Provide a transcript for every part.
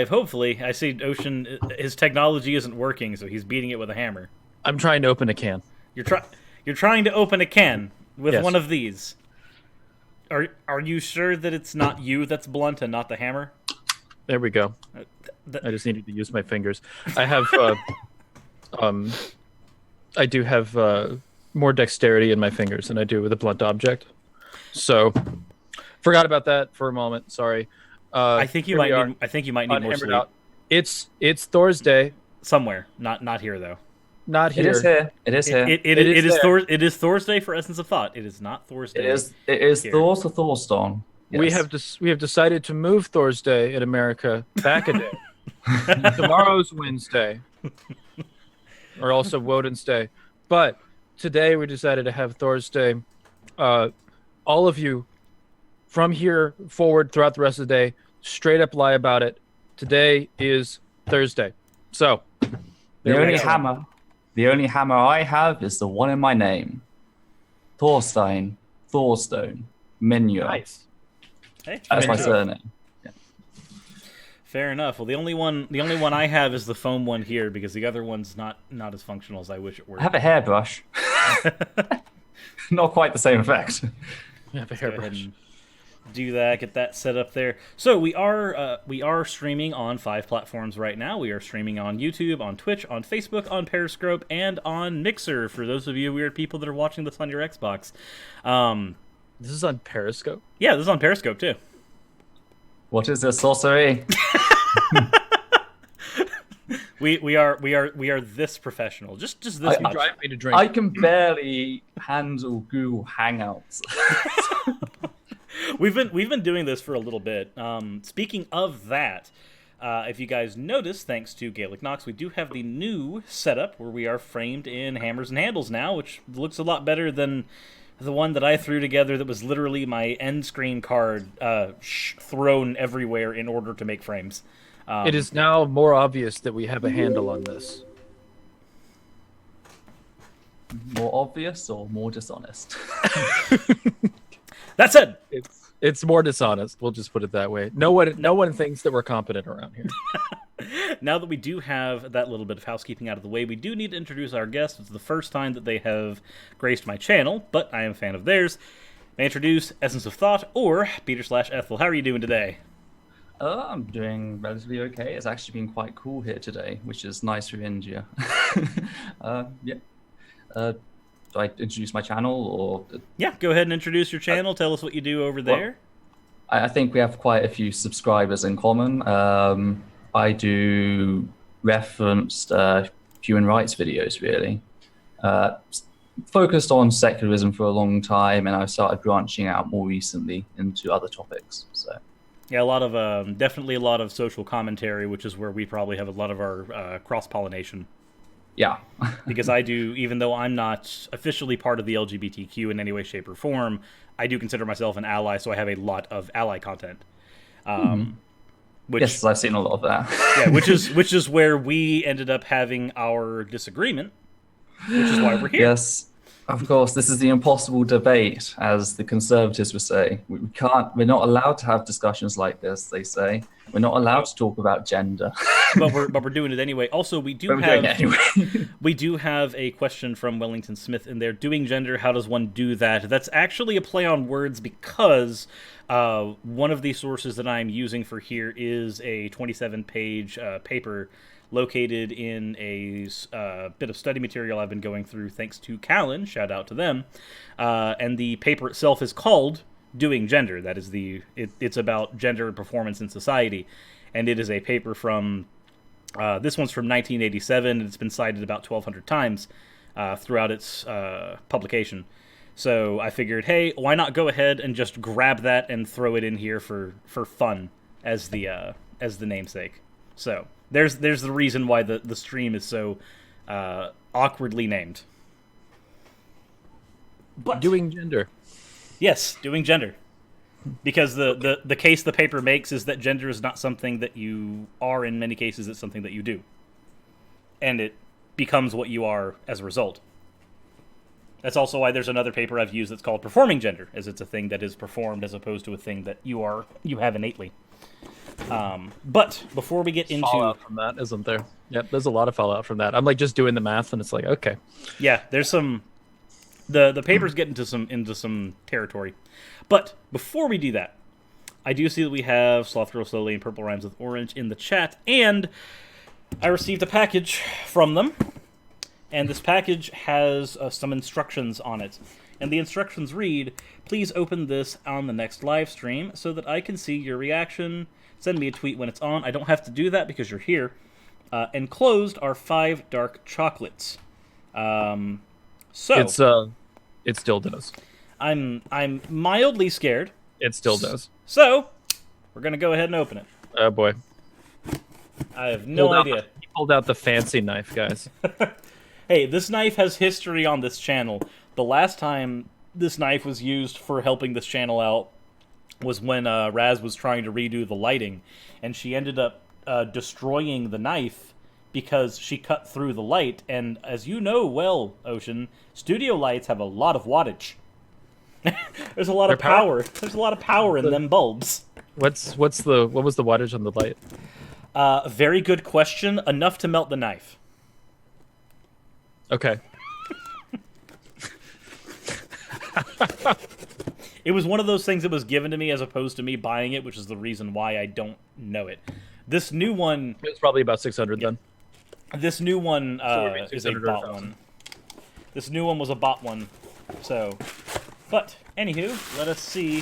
Hopefully, I see Ocean. His technology isn't working, so he's beating it with a hammer. I'm trying to open a can. You're trying to open a can with Yes. one of these. Are you sure that it's not you that's blunt and not the hammer? There we go. Th- I just needed to use my fingers. I have, um, I do have more dexterity in my fingers than I do with a blunt object. So, forgot about that for a moment. Sorry. I think you Here we might are, need. I think you might need more unhammered sleep out. It's Thursday. somewhere. Not here though. Not It here. is here. It is here. It is there. It is Thursday for Essence of Thought. It is not Thursday. It is here. Thor to Thorstone. Yes. We have decided to move Thursday in America back a day. Tomorrow's Wednesday, or also Woden's Day, but today we decided to have Thursday. All of you, from here forward throughout the rest of the day, straight up lie about it. Today is Thursday, so The only hammer I have is the one in my name. Thorstein, Thorstone, Minyor. nice. Hey, That's my fair enough. surname. Fair enough. Well, the only one I have is the foam one here because the other one's not as functional as I wish it were. I have a hairbrush. Not quite the same effect. We have a Go ahead hairbrush. and do that. Get that set up there. So we are streaming on 5 platforms right now. We are streaming on YouTube, on Twitch, on Facebook, on Periscope, and on Mixer. For those of you weird people that are watching this on your Xbox, This is on Periscope. yeah, this is on Periscope too. What is this sorcery? We are this professional. Just this much. Drive me to drink. I can barely handle Google Hangouts. We've been doing this for a little bit. Speaking of that, if you guys notice, thanks to Gaelic Knox, we do have the new setup where we are framed in hammers and handles now, which looks a lot better than the one that I threw together that was literally my end screen card thrown everywhere in order to make frames. It is now more obvious that we have a handle on this. More obvious or more dishonest? That said, It's more dishonest. We'll just put it that way. No one thinks that we're competent around here. now that we do have that little bit of housekeeping out of the way, we do need to introduce our guests. It's the first time that they have graced my channel, but I am a fan of theirs. May I introduce Essence of Thought, or Peter/Ethel. How are you doing today? I'm doing relatively okay. It's actually been quite cool here today, which is nice for India. Yeah. Do I introduce my channel or? Yeah, go ahead and introduce your channel. Tell us what you do over there. I think we have quite a few subscribers in common. I do referenced human rights videos, really. Focused on secularism for a long time, and I've started branching out more recently into other topics. So. Yeah, a lot of definitely a lot of social commentary, which is where we probably have a lot of our cross-pollination. Yeah. Because I do, even though I'm not officially part of the LGBTQ in any way, shape, or form, I do consider myself an ally, so I have a lot of ally content. Which, yes, I've seen a lot of that. yeah, which is where we ended up having our disagreement, which is why we're here. Yes, of course. This is the impossible debate, as the Conservatives would say. We're not allowed to have discussions like this, they say. We're not allowed to talk about gender. but we're doing it anyway. Also, we do we do have a question from Wellington Smith in there. Doing gender, how does one do that? That's actually a play on words because one of the sources that I'm using for here is a 27-page paper located in a bit of study material I've been going through thanks to Callan. Shout out to them. And the paper itself is called Doing Gender. That is it's about gender and performance in society. And it is a paper from, this one's from 1987, and it's been cited about 1,200 times throughout its publication. So I figured, hey, why not go ahead and just grab that and throw it in here for fun as the namesake. So there's the reason why the stream is so awkwardly named. But doing gender. Yes, doing gender. Because the case the paper makes is that gender is not something that you are in many cases, it's something that you do. And it becomes what you are as a result. That's also why there's another paper I've used that's called Performing Gender, as it's a thing that is performed as opposed to a thing that you have innately. But before we get into fallout from that, isn't there? Yep, there's a lot of fallout from that. I'm like just doing the math, and it's like, okay, yeah, there's some. The papers get into some territory, but before we do that, I do see that we have Sloth Girl Slowly and Purple Rhymes with Orange in the chat, and I received a package from them, and this package has some instructions on it, and the instructions read: please open this on the next live stream so that I can see your reaction. Send me a tweet when it's on. I don't have to do that because you're here. Enclosed are 5 dark chocolates. So it still does. I'm mildly scared. It still does. So we're gonna go ahead and open it. Oh boy. I have no idea. He pulled out the fancy knife, guys. Hey, this knife has history on this channel. The last time this knife was used for helping this channel out was when Raz was trying to redo the lighting, and she ended up destroying the knife because she cut through the light. And as you know well, Ocean, studio lights have a lot of wattage. There's a lot of power. There's a lot of power in them bulbs. What was the wattage on the light? Very good question. Enough to melt the knife. Okay. It was one of those things that was given to me as opposed to me buying it, which is the reason why I don't know it. This new one... It was probably about 600 then. This new one is a bot one. This new one was a bot one. So... But, anywho, let us see.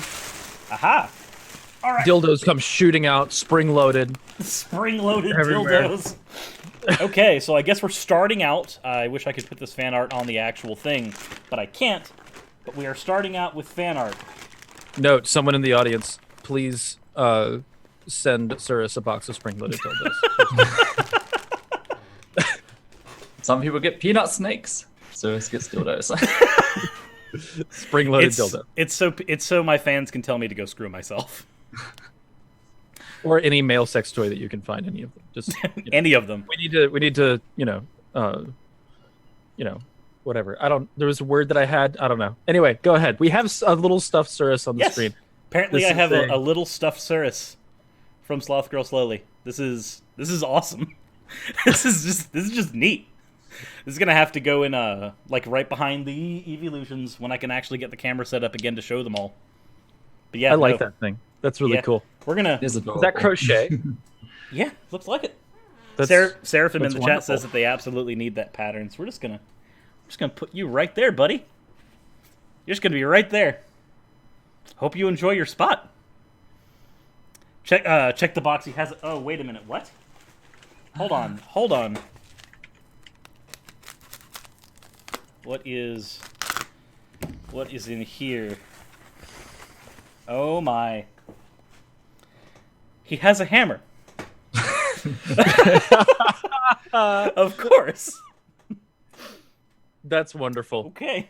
Aha! All right. Dildos come shooting out, spring-loaded. Spring-loaded everywhere. dildos. Okay, so I guess we're starting out. I wish I could put this fan art on the actual thing, but I can't. But we are starting out with fan art. Note, someone in the audience, please send Cirrus a box of spring-loaded dildos. Some people get peanut snakes. Cirrus gets dildos. Spring-loaded dildo. It's so my fans can tell me to go screw myself. Or any male sex toy that you can find, any of them. Just any of them. We need to, whatever. There was a word that I had. I don't know. Anyway, go ahead. We have a little stuffed Cirrus on the screen. Apparently, I have a little stuffed Cirrus from Sloth Girl Slowly. This is awesome. This is just neat. This is gonna have to go in like right behind the Evolutions when I can actually get the camera set up again to show them all. But yeah, I like that thing. That's really cool. We're gonna. Is that crochet? Yeah, looks like it. That's Seraphim in the wonderful. chat says that they absolutely need that pattern. So we're just gonna put you right there, buddy. You're just gonna be right there. Hope you enjoy your spot. Check the box. He has. Oh, wait a minute. What? Hold on. What is in here? Oh my. He has a hammer. Of course. That's wonderful. Okay.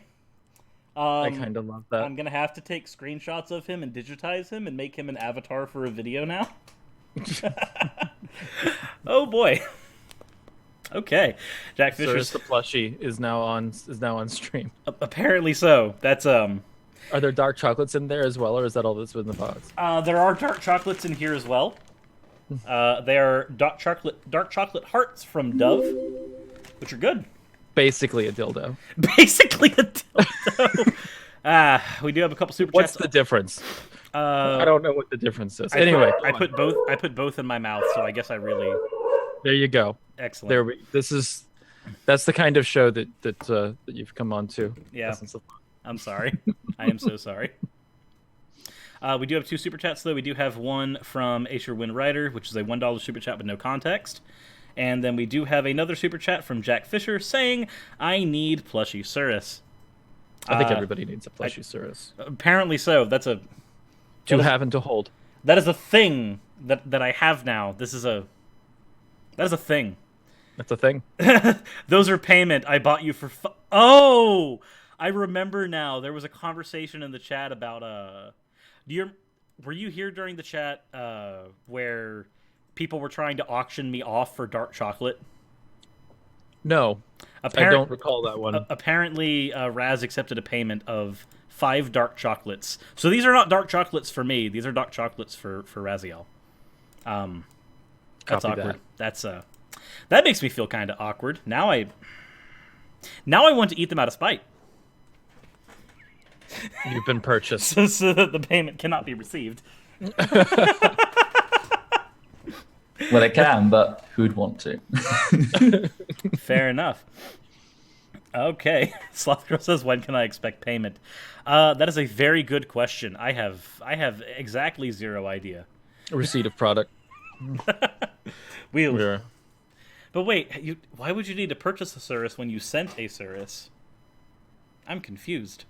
I kind of love that. I'm going to have to take screenshots of him and digitize him and make him an avatar for a video now. Oh boy. Okay. Jack Fisher's the plushie is now on stream. Apparently so. That's Are there dark chocolates in there as well, or is that all that's in the box? There are dark chocolates in here as well. They are dark chocolate hearts from Dove, which are good. Basically a dildo. Basically a dildo. We do have a couple super chats. What's the difference? I don't know what the difference is. Anyway, I put both in my mouth, so I guess I really. There you go. Excellent. That's the kind of show that you've come on to. Yeah. I'm sorry. I am so sorry. We do have 2 super chats, though. We do have one from Asher Windrider, which is a $1 super chat with no context. And then we do have another super chat from Jack Fisher saying, I need plushie Cirrus. I think everybody needs a plushie Cirrus. Apparently so. That's a... To have and to hold. That is a thing that I have now. That is a thing. That's a thing. Those are payment I bought you for... Oh! I remember now. There was a conversation in the chat about... Were you here during the chat where people were trying to auction me off for dark chocolate? No. I don't recall that one. Apparently, Raz accepted a payment of 5 dark chocolates. So these are not dark chocolates for me. These are dark chocolates for Raziel. That's awkward. That makes me feel kind of awkward. Now I want to eat them out of spite. You've been purchased. So that the payment cannot be received. Well, it can, but who'd want to? Fair enough. Okay. Slothgirl says, when can I expect payment? That is a very good question. I have exactly zero idea. Receipt of product. But wait, why would you need to purchase a service when you sent a service? I'm confused.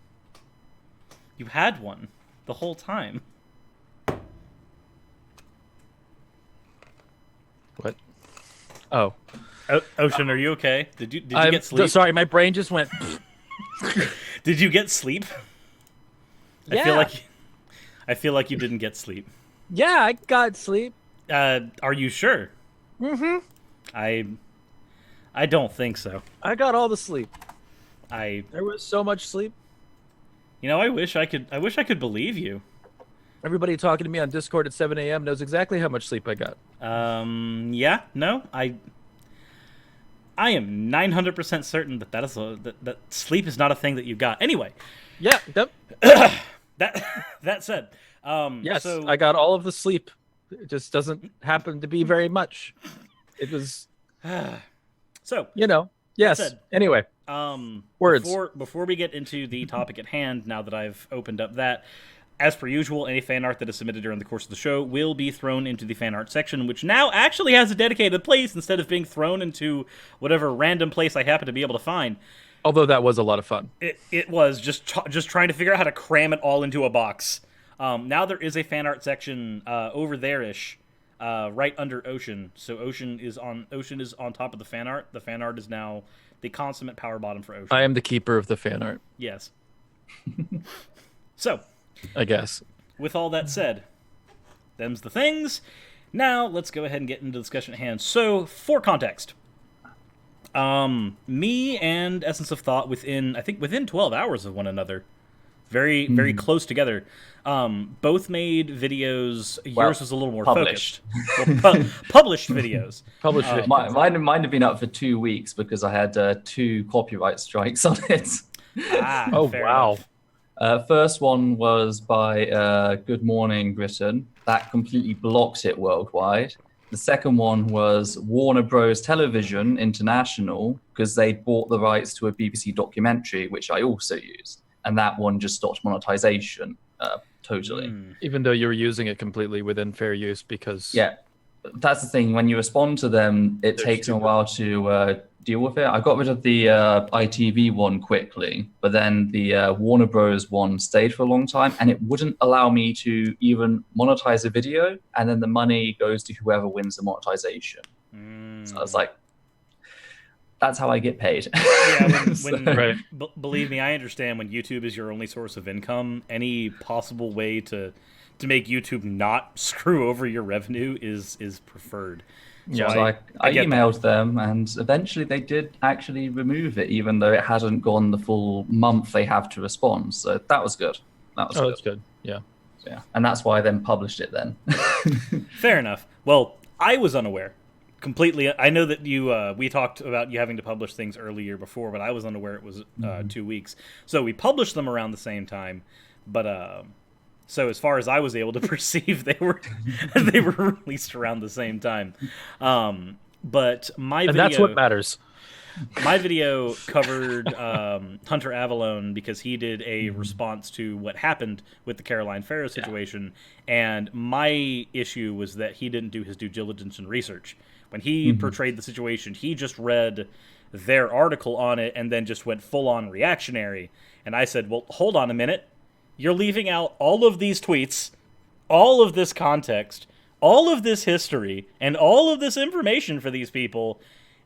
You had one the whole time. What? Oh. Ocean, are you okay? Did you get sleep? Sorry, my brain just went. Did you get sleep? Yeah. I feel like you didn't get sleep. Yeah, I got sleep. Are you sure? Mm-hmm. I don't think so. I got all the sleep. There was so much sleep. I wish I could believe you. Everybody talking to me on Discord at 7 a.m. knows exactly how much sleep I got. Yeah, no, I am 900% certain that sleep is not a thing that you got. Anyway. Yeah. Yep. That said, yes, so, I got all of the sleep. It just doesn't happen to be very much. It was. So. Yes. Said, anyway. Words. Before we get into the topic at hand, now that I've opened up that, as per usual, any fan art that is submitted during the course of the show will be thrown into the fan art section, which now actually has a dedicated place instead of being thrown into whatever random place I happen to be able to find. Although that was a lot of fun. It was just trying to figure out how to cram it all into a box. Now there is a fan art section over there-ish, right under Ocean. So Ocean is on top of the fan art. The fan art is now the consummate power bottom for Ocean. I am the keeper of the fan art. Yes. So, I guess. With all that said, them's the things. Now let's go ahead and get into the discussion at hand. So, for context, me and Essence of Thought within 12 hours of one another, very close together. Both made videos. Yours was a little more focused. Well, published videos. Published videos. Mine have been up for 2 weeks because I had 2 copyright strikes on it. Oh, wow. First one was by Good Morning Britain. That completely blocked it worldwide. The second one was Warner Bros. Television International, because they bought the rights to a BBC documentary, which I also used. And that one just stopped monetization totally. Even though you were using it completely within fair use because... Yeah, that's the thing. When you respond to them, it takes them a while to deal with it. I got rid of the ITV one quickly, but then the Warner Bros. One stayed for a long time, and it wouldn't allow me to even monetize a video, and then the money goes to whoever wins the monetization. So I was like, that's how I get paid. Yeah, right. Believe me, I understand when YouTube is your only source of income, any possible way to make YouTube not screw over your revenue is preferred. So I emailed them, and eventually they did actually remove it, even though it hadn't gone the full month they have to respond. So that was good. That's good. Yeah. And that's why I then published it then. Fair enough. Well, I was unaware. Completely. I know that we talked about you having to publish things earlier before, but I was unaware it was 2 weeks. So we published them around the same time, but so as far as I was able to perceive, they were released around the same time. But my video, that's what matters. My video covered Hunter Avallone because he did a response to what happened with the Caroline Farrow situation, and my issue was that he didn't do his due diligence and research. When he portrayed the situation, he just read their article on it and then just went full-on reactionary. And I said, well, hold on a minute. You're leaving out all of these tweets, all of this context, all of this history, and all of this information for these people,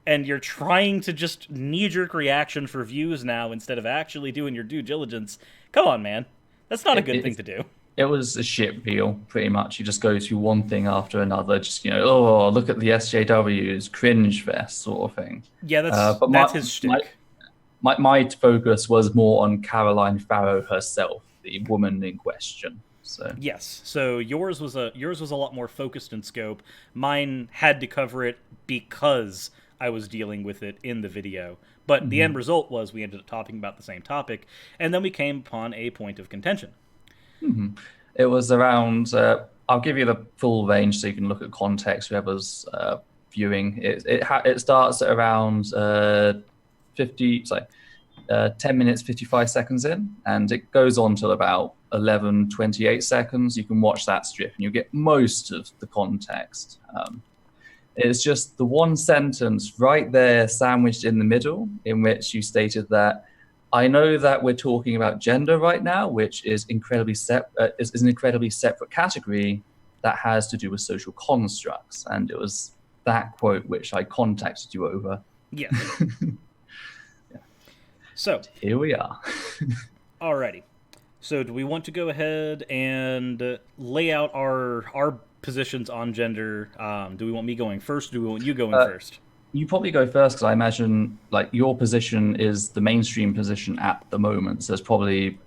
and you're trying to just knee-jerk reaction for views now instead of actually doing your due diligence. Come on, man. That's not a good thing to do. It was a shit reel, pretty much. You just go through one thing after another, just, oh, look at the SJWs, cringe fest sort of thing. Yeah, that's his shtick. My focus was more on Caroline Farrow herself, the woman in question. So yes, so yours was a lot more focused in scope. Mine had to cover it because I was dealing with it in the video. But the end result was we ended up talking about the same topic, and then we came upon a point of contention. it was around. I'll give you the full range so you can look at context. Whoever's viewing it starts at around 10 minutes 55 seconds in, and it goes on till about 11:28 seconds. You can watch that strip, and you get most of the context. It's just the one sentence right there sandwiched in the middle in which you stated that I know that we're talking about gender right now, which is an incredibly separate category that has to do with social constructs. And it was that quote which I contacted you over. Yes. So here we are. Alrighty. So do we want to go ahead and lay out our positions on gender? Do we want me going first? Or do we want you going first? You probably go first because I imagine like your position is the mainstream position at the moment. So it's probably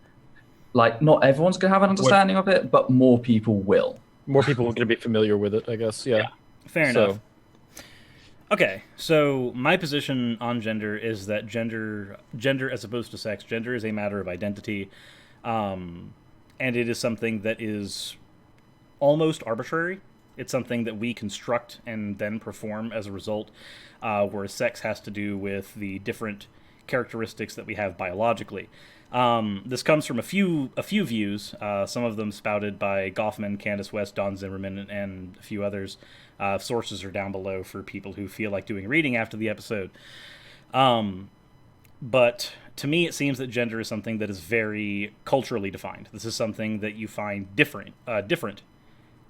like not everyone's going to have an understanding of it, but more people will. More people are going to be familiar with it, I guess. Yeah. Fair enough. Okay, so my position on gender is that gender as opposed to sex, gender is a matter of identity, and it is something that is almost arbitrary. It's something that we construct and then perform as a result, whereas sex has to do with the different characteristics that we have biologically. This comes from a few views, some of them spouted by Goffman, Candace West, Don Zimmerman, and a few others. Sources are down below for people who feel like doing reading after the episode. But to me, it seems that gender is something that is very culturally defined. This is something that you find different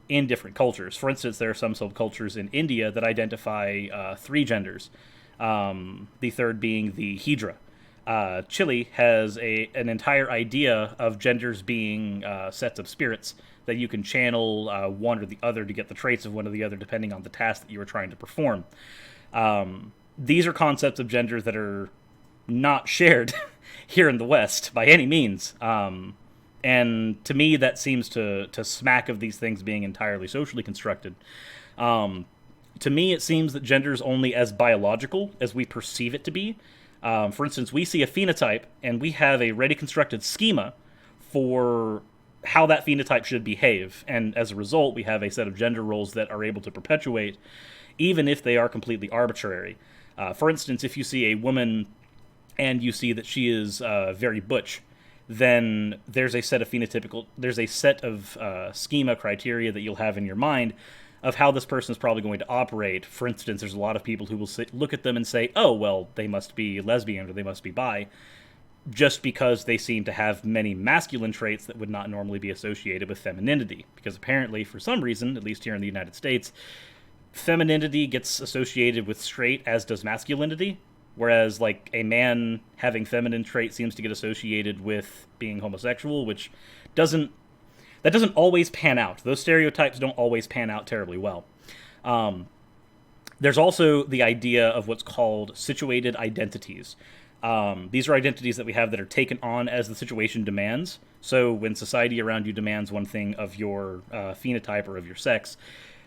in different cultures. For instance, there are some subcultures in India that identify 3 genders, the third being the Hydra. Chile has an entire idea of genders being sets of spirits that you can channel one or the other to get the traits of one or the other depending on the task that you are trying to perform. These are concepts of gender that are not shared here in the West by any means. And to me, that seems to smack of these things being entirely socially constructed. To me, it seems that gender is only as biological as we perceive it to be. For instance, we see a phenotype, and we have a ready constructed schema for how that phenotype should behave. And as a result, we have a set of gender roles that are able to perpetuate, even if they are completely arbitrary. For instance, if you see a woman and you see that she is very butch, then there's a set of schema criteria that you'll have in your mind of how this person is probably going to operate. For instance, there's a lot of people who will look at them and say, oh, well, they must be lesbian or they must be bi, just because they seem to have many masculine traits that would not normally be associated with femininity. Because apparently, for some reason, at least here in the United States, femininity gets associated with straight, as does masculinity, whereas like a man having feminine traits seems to get associated with being homosexual, which doesn't always pan out. Those stereotypes don't always pan out terribly well. There's also the idea of what's called situated identities. These are identities that we have that are taken on as the situation demands. So when society around you demands one thing of your phenotype or of your sex,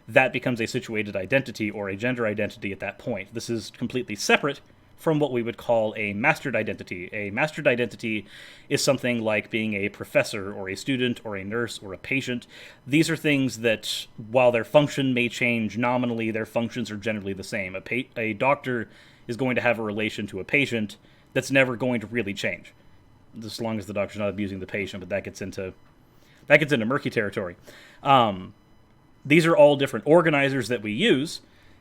that becomes a situated identity or a gender identity at that point. This is completely separate from what we would call a mastered identity. A mastered identity is something like being a professor or a student or a nurse or a patient. These are things that, while their function may change nominally, their functions are generally the same. A doctor is going to have a relation to a patient that's never going to really change, as long as the doctor's not abusing the patient, but that gets into murky territory. These are all different organizers that we use,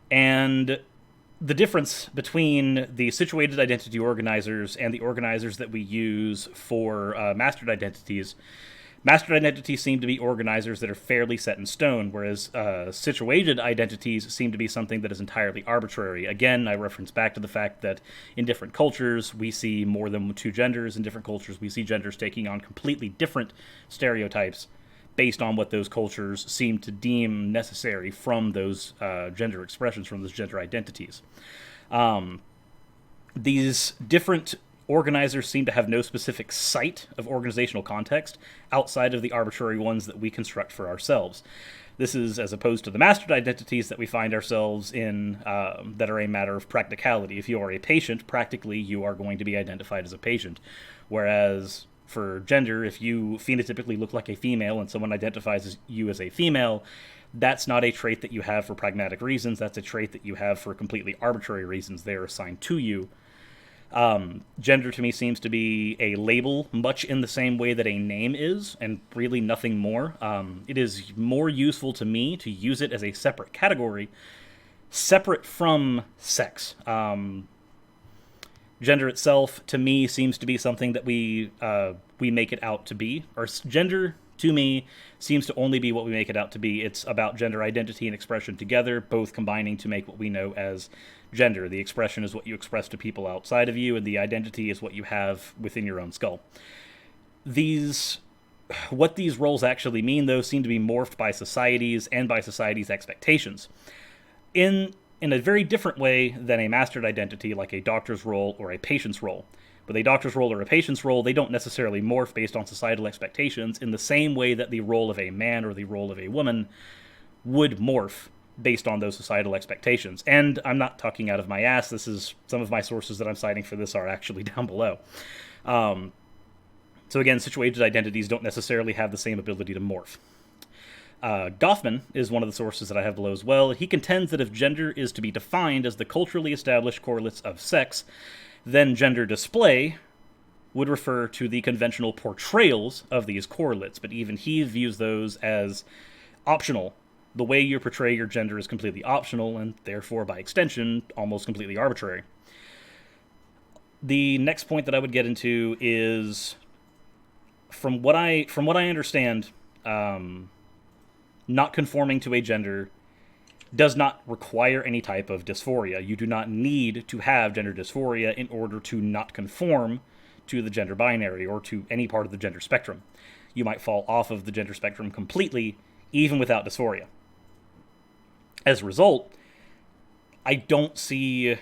and the difference between the situated identity organizers and the organizers that we use for mastered identities seem to be organizers that are fairly set in stone, whereas situated identities seem to be something that is entirely arbitrary. Again, I reference back to the fact that in different cultures, we see more than 2 genders. In different cultures, we see genders taking on completely different stereotypes based on what those cultures seem to deem necessary from those gender expressions, from those gender identities. These different organizers seem to have no specific sight of organizational context outside of the arbitrary ones that we construct for ourselves. This is as opposed to the mastered identities that we find ourselves in that are a matter of practicality. If you are a patient, practically you are going to be identified as a patient. Whereas for gender, if you phenotypically look like a female and someone identifies you as a female, that's not a trait that you have for pragmatic reasons. That's a trait that you have for completely arbitrary reasons. They're assigned to you. Gender to me seems to be a label much in the same way that a name is, and really nothing more. It is more useful to me to use it as a separate category, separate from sex. Gender itself, to me, seems to be something that we make it out to be. Or gender, to me, seems to only be what we make it out to be. It's about gender identity and expression together, both combining to make what we know as gender. The expression is what you express to people outside of you, and the identity is what you have within your own skull. What these roles actually mean, though, seem to be morphed by societies and by society's expectations. In a very different way than a mastered identity like a doctor's role or a patient's role. With a doctor's role or a patient's role, they don't necessarily morph based on societal expectations in the same way that the role of a man or the role of a woman would morph based on those societal expectations. And I'm not talking out of my ass. This is some of my sources that I'm citing for this are actually down below. So again, situated identities don't necessarily have the same ability to morph. Goffman is one of the sources that I have below as well. He contends that if gender is to be defined as the culturally established correlates of sex, then gender display would refer to the conventional portrayals of these correlates, but even he views those as optional. The way you portray your gender is completely optional, and therefore, by extension, almost completely arbitrary. The next point that I would get into is, from what I understand, not conforming to a gender does not require any type of dysphoria. You do not need to have gender dysphoria in order to not conform to the gender binary or to any part of the gender spectrum. You might fall off of the gender spectrum completely, even without dysphoria. As a result, I don't see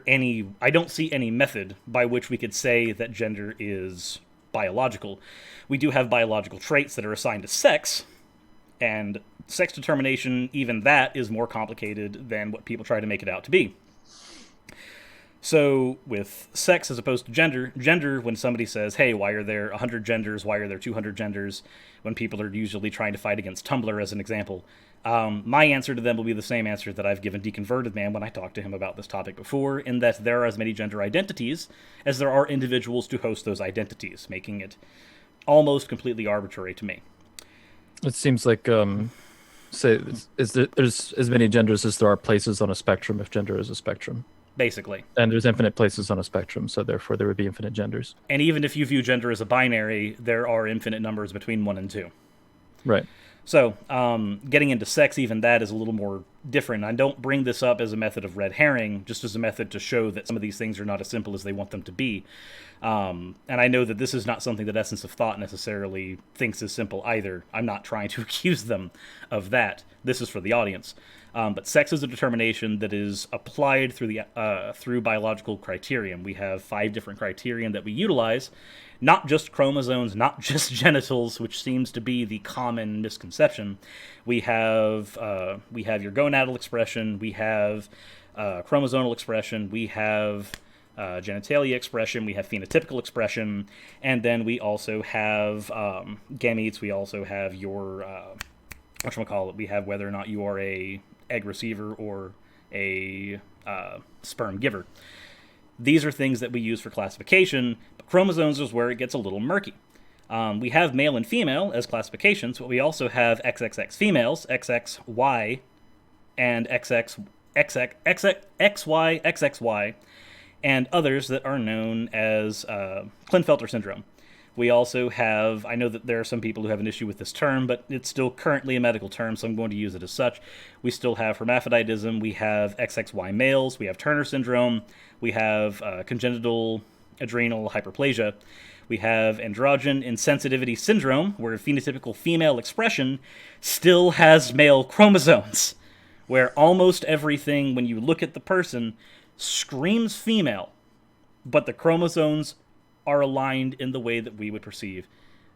any method by which we could say that gender is biological. We do have biological traits that are assigned to sex, and sex determination, even that, is more complicated than what people try to make it out to be. So, with sex as opposed to gender, when somebody says, hey, why are there 100 genders, why are there 200 genders, when people are usually trying to fight against Tumblr, as an example, my answer to them will be the same answer that I've given Deconverted Man when I talked to him about this topic before, in that there are as many gender identities as there are individuals to host those identities, making it almost completely arbitrary to me. It seems like, there's as many genders as there are places on a spectrum, if gender is a spectrum. Basically. And there's infinite places on a spectrum, so therefore there would be infinite genders. And even if you view gender as a binary, there are infinite numbers between 1 and 2. Right. So, getting into sex, even that is a little more different. I don't bring this up as a method of red herring, just as a method to show that some of these things are not as simple as they want them to be. And I know that this is not something that Essence of Thought necessarily thinks is simple either. I'm not trying to accuse them of that. This is for the audience. But sex is a determination that is applied through biological criterion. We have 5 different criterion that we utilize, not just chromosomes, not just genitals, which seems to be the common misconception. We have your gonadal expression, we have chromosomal expression, we have genitalia expression, we have phenotypical expression, and then we also have gametes. We also have your whatchamacallit. We have whether or not you are a egg receiver or a sperm giver. These are things that we use for classification, but chromosomes is where it gets a little murky. We have male and female as classifications, but we also have XXX females, XXY, and XY, XXY, and others that are known as Klinefelter syndrome. We also have, I know that there are some people who have an issue with this term, but it's still currently a medical term, so I'm going to use it as such. We still have hermaphroditism, we have XXY males, we have Turner syndrome, we have congenital adrenal hyperplasia, we have androgen insensitivity syndrome, where phenotypical female expression still has male chromosomes, where almost everything, when you look at the person, screams female, but the chromosomes are aligned in the way that we would perceive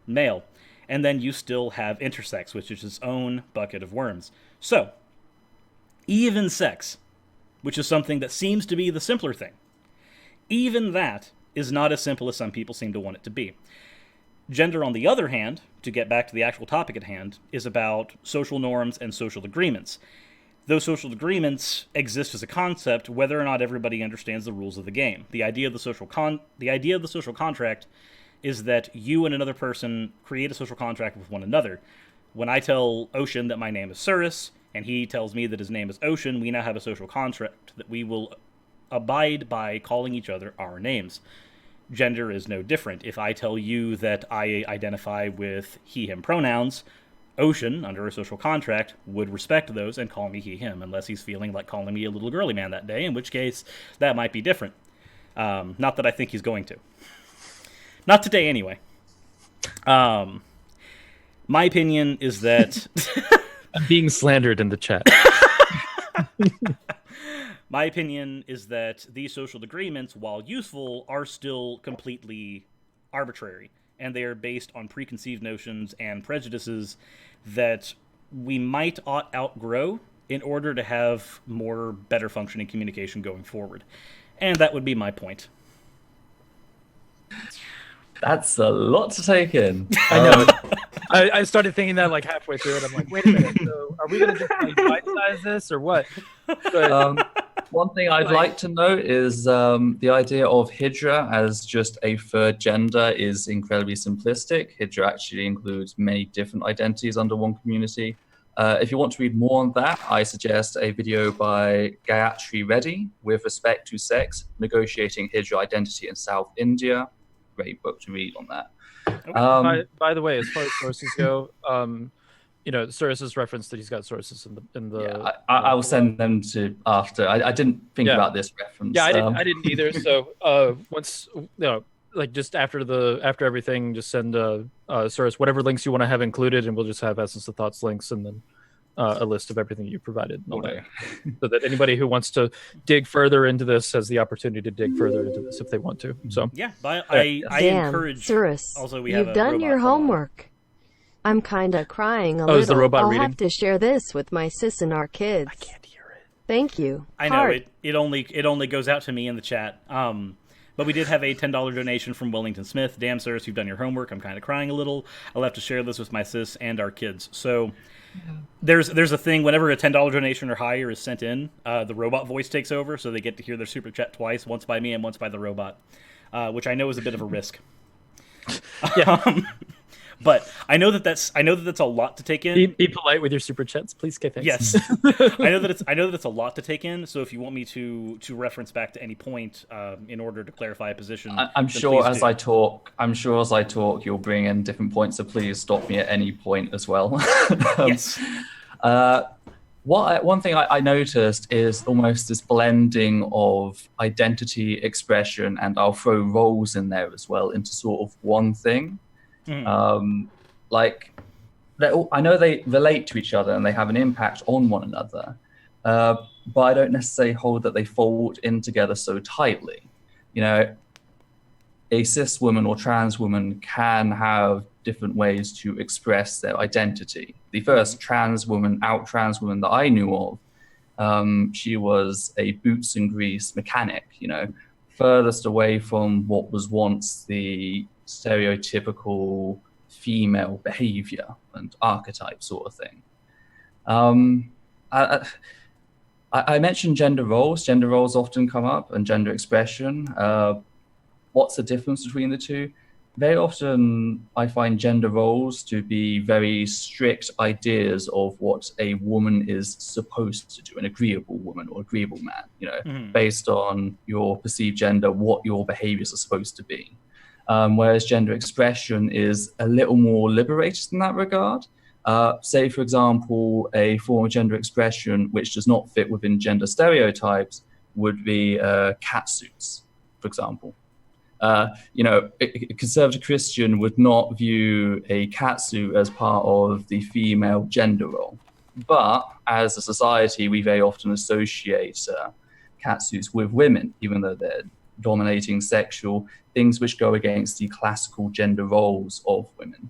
male. And then you still have intersex, which is its own bucket of worms. So, even sex, which is something that seems to be the simpler thing, even that is not as simple as some people seem to want it to be. Gender, on the other hand, to get back to the actual topic at hand, is about social norms and social agreements. Those social agreements exist as a concept, whether or not everybody understands the rules of the game. The idea of the social contract is that you and another person create a social contract with one another. When I tell Ocean that my name is Cirrus, and he tells me that his name is Ocean, we now have a social contract that we will abide by calling each other our names. Gender is no different. If I tell you that I identify with he, him pronouns, Ocean, under a social contract, would respect those and call me he, him, unless he's feeling like calling me a little girly man that day, in which case that might be different. Not that I think he's going to. Not today, anyway. My opinion is that... I'm being slandered in the chat. My opinion is that these social agreements, while useful, are still completely arbitrary, and they are based on preconceived notions and prejudices that we might outgrow in order to have more better functioning communication going forward. And that would be my point. That's a lot to take in. I know. I started thinking that like halfway through it. I'm like, wait a minute. So are we going to just like, bite-size this or what? But, one thing I'd like to note is the idea of Hydra as just a third gender is incredibly simplistic. Hydra actually includes many different identities under one community. If you want to read more on that, I suggest a video by Gayatri Reddy, With Respect to Sex, Negotiating Hydra Identity in South India. Great book to read on that. Okay. By the way, as far as sources go, Cyrus's reference that he's got sources in the. Yeah, I will send them to after. I didn't think about this reference. Yeah, I didn't either. So once just after everything, just send Cyrus whatever links you want to have included, and we'll just have Essence of Thoughts links, and then a list of everything you provided, so that anybody who wants to dig further into this has the opportunity to dig further into this if they want to. So yeah, but I encourage. Cyrus, also, you've done your homework. I'm kind of crying a little. Is the robot I'll reading? have to share this with my sis and our kids. I can't hear it. Thank you. I know it only goes out to me in the chat. But we did have a $10 donation from Wellington Smith. Damn, Cyrus, you've done your homework. I'm kind of crying a little. I'll have to share this with my sis and our kids. So there's a thing, whenever a $10 donation or higher is sent in, the robot voice takes over, so they get to hear their super chat twice, once by me and once by the robot, which I know is a bit of a risk. Yeah. But I know that that's a lot to take in. Be polite with your super chats, please. Okay, thanks. Yes, I know that it's a lot to take in. So if you want me to reference back to any point in order to clarify a position, I'm sure as I talk, you'll bring in different points. So please stop me at any point as well. Yes. One thing I noticed is almost this blending of identity, expression, and I'll throw roles in there as well into sort of one thing. I know they relate to each other and they have an impact on one another, but I don't necessarily hold that they fold in together so tightly. A cis woman or trans woman can have different ways to express their identity. The first trans woman that I knew of, she was a boots and grease mechanic, furthest away from what was once the stereotypical female behavior and archetype sort of thing. I mentioned gender roles. Gender roles often come up, and gender expression. What's the difference between the two? Very often I find gender roles to be very strict ideas of what a woman is supposed to do, an agreeable woman or agreeable man, based on your perceived gender, what your behaviors are supposed to be. Whereas gender expression is a little more liberated in that regard. Say, for example, a form of gender expression which does not fit within gender stereotypes would be cat suits, for example. A conservative Christian would not view a catsuit as part of the female gender role. But as a society, we very often associate catsuits with women, even though they're dominating, sexual, things which go against the classical gender roles of women.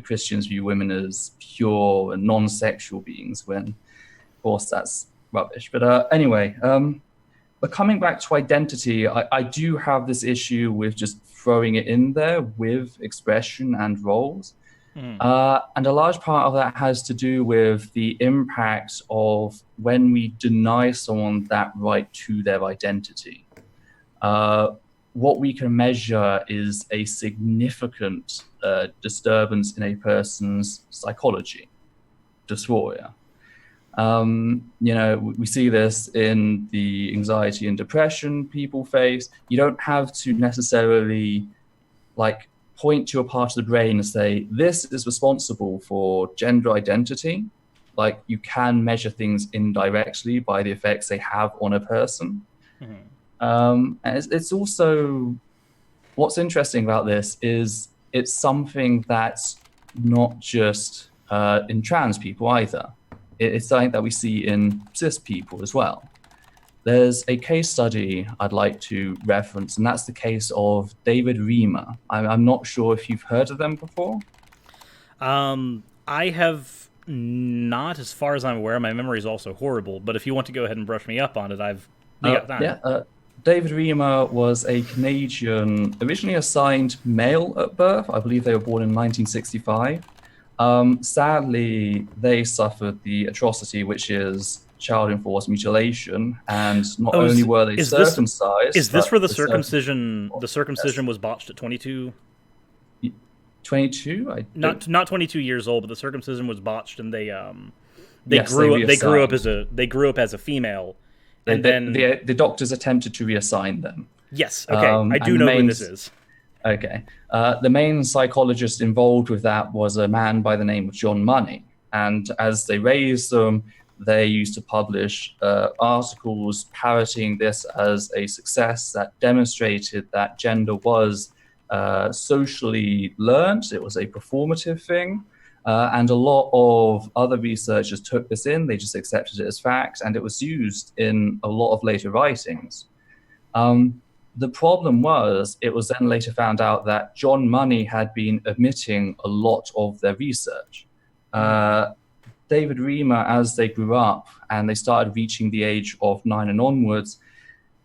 Christians view women as pure and non-sexual beings, when, of course, that's rubbish. But anyway, but coming back to identity, I do have this issue with just throwing it in there with expression and roles. And a large part of that has to do with the impact of when we deny someone that right to their identity. What we can measure is a significant disturbance in a person's psychology, dysphoria. We see this in the anxiety and depression people face. You don't have to necessarily point to a part of the brain and say, this is responsible for gender identity. You can measure things indirectly by the effects they have on a person. And it's also, what's interesting about this is it's something that's not just in trans people either. It's something that we see in cis people as well. There's a case study I'd like to reference, and that's the case of David Reimer. I'm not sure if you've heard of them before. I have not, as far as I'm aware. My memory is also horrible, but if you want to go ahead and brush me up on it, I've got time. David Reimer was a Canadian, originally assigned male at birth. I believe they were born in 1965. Sadly, they suffered the atrocity, which is child enforced mutilation, and not only were they circumcised. Is this where the circumcision? The circumcision was botched at 22. 22? Not 22 years old, but the circumcision was botched, and they grew up as a female, and then the doctors attempted to reassign them. Yes, okay, I do know who this is. Okay, the main psychologist involved with that was a man by the name of John Money, and as they raised them, they used to publish articles parroting this as a success that demonstrated that gender was socially learned. It was a performative thing. And a lot of other researchers took this in. They just accepted it as fact, and it was used in a lot of later writings. The problem was, it was then later found out that John Money had been omitting a lot of their research. David Reimer, as they grew up and they started reaching the age of 9 and onwards,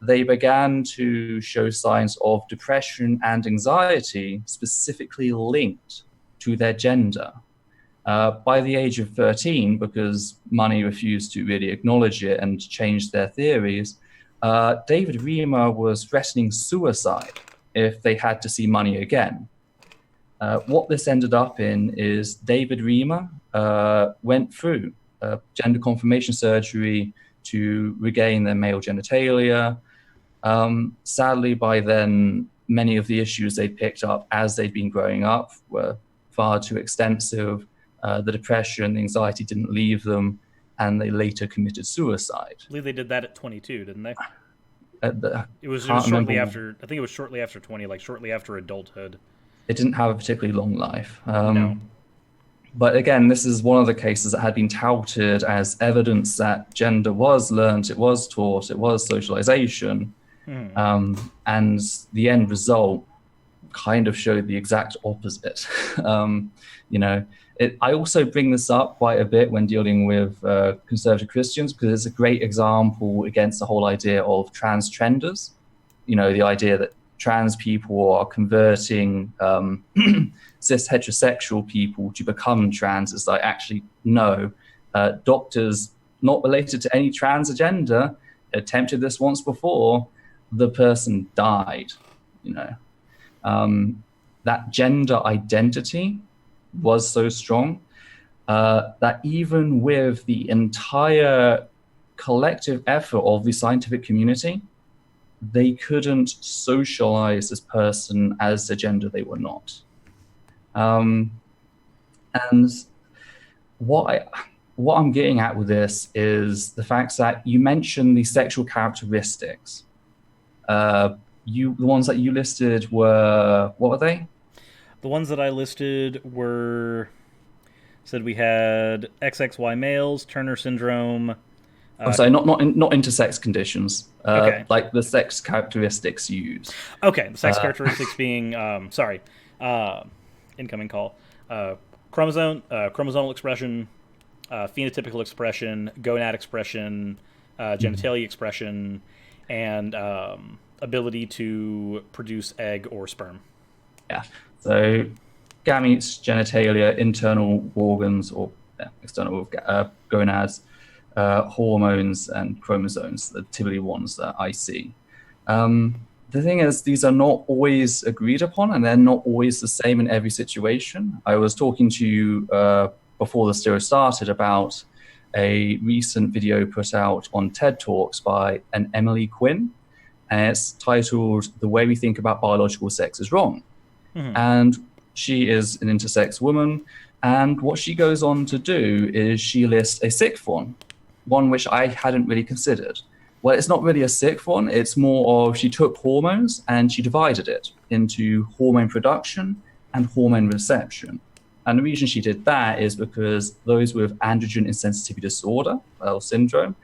they began to show signs of depression and anxiety specifically linked to their gender. By the age of 13, because Money refused to really acknowledge it and change their theories, David Reimer was threatening suicide if they had to see Money again. What this ended up in is David Reimer went through gender confirmation surgery to regain their male genitalia. Sadly, by then, many of the issues they picked up as they'd been growing up were far too extensive. The depression, the anxiety didn't leave them, and they later committed suicide. I believe they did that at 22, didn't they? It was shortly after. I think it was shortly after 20, like shortly after adulthood. It didn't have a particularly long life. No. But again, this is one of the cases that had been touted as evidence that gender was learned, it was taught, it was socialization. And the end result kind of showed the exact opposite. I also bring this up quite a bit when dealing with conservative Christians, because it's a great example against the whole idea of transgenders. The idea that trans people are converting cis heterosexual people to become trans. It's like, actually, no. Doctors not related to any trans agenda attempted this once before. The person died. That gender identity was so strong that even with the entire collective effort of the scientific community, they couldn't socialize this person as the gender they were not. And what I'm getting at with this is the fact that you mentioned the sexual characteristics. The ones that you listed were, what were they? The ones that I listed were, said we had XXY males, Turner syndrome, sorry, not intersex conditions. Okay. Like the sex characteristics used. Okay, the sex characteristics being incoming call. Chromosomal expression, phenotypical expression, gonad expression, genitalia expression, and ability to produce egg or sperm. Yeah. So gametes, genitalia, internal organs, or external gonads, hormones, and chromosomes, the typically ones that I see. The thing is, these are not always agreed upon, and they're not always the same in every situation. I was talking to you before the show started about a recent video put out on TED Talks by an Emily Quinn, and it's titled "The Way We Think About Biological Sex Is Wrong." Mm-hmm. And she is an intersex woman, and what she goes on to do is she lists a sixth one which I hadn't really considered. Well, it's not really a sixth one. It's more of she took hormones and she divided it into hormone production and hormone reception. And the reason she did that is because those with androgen insensitivity disorder, or syndrome,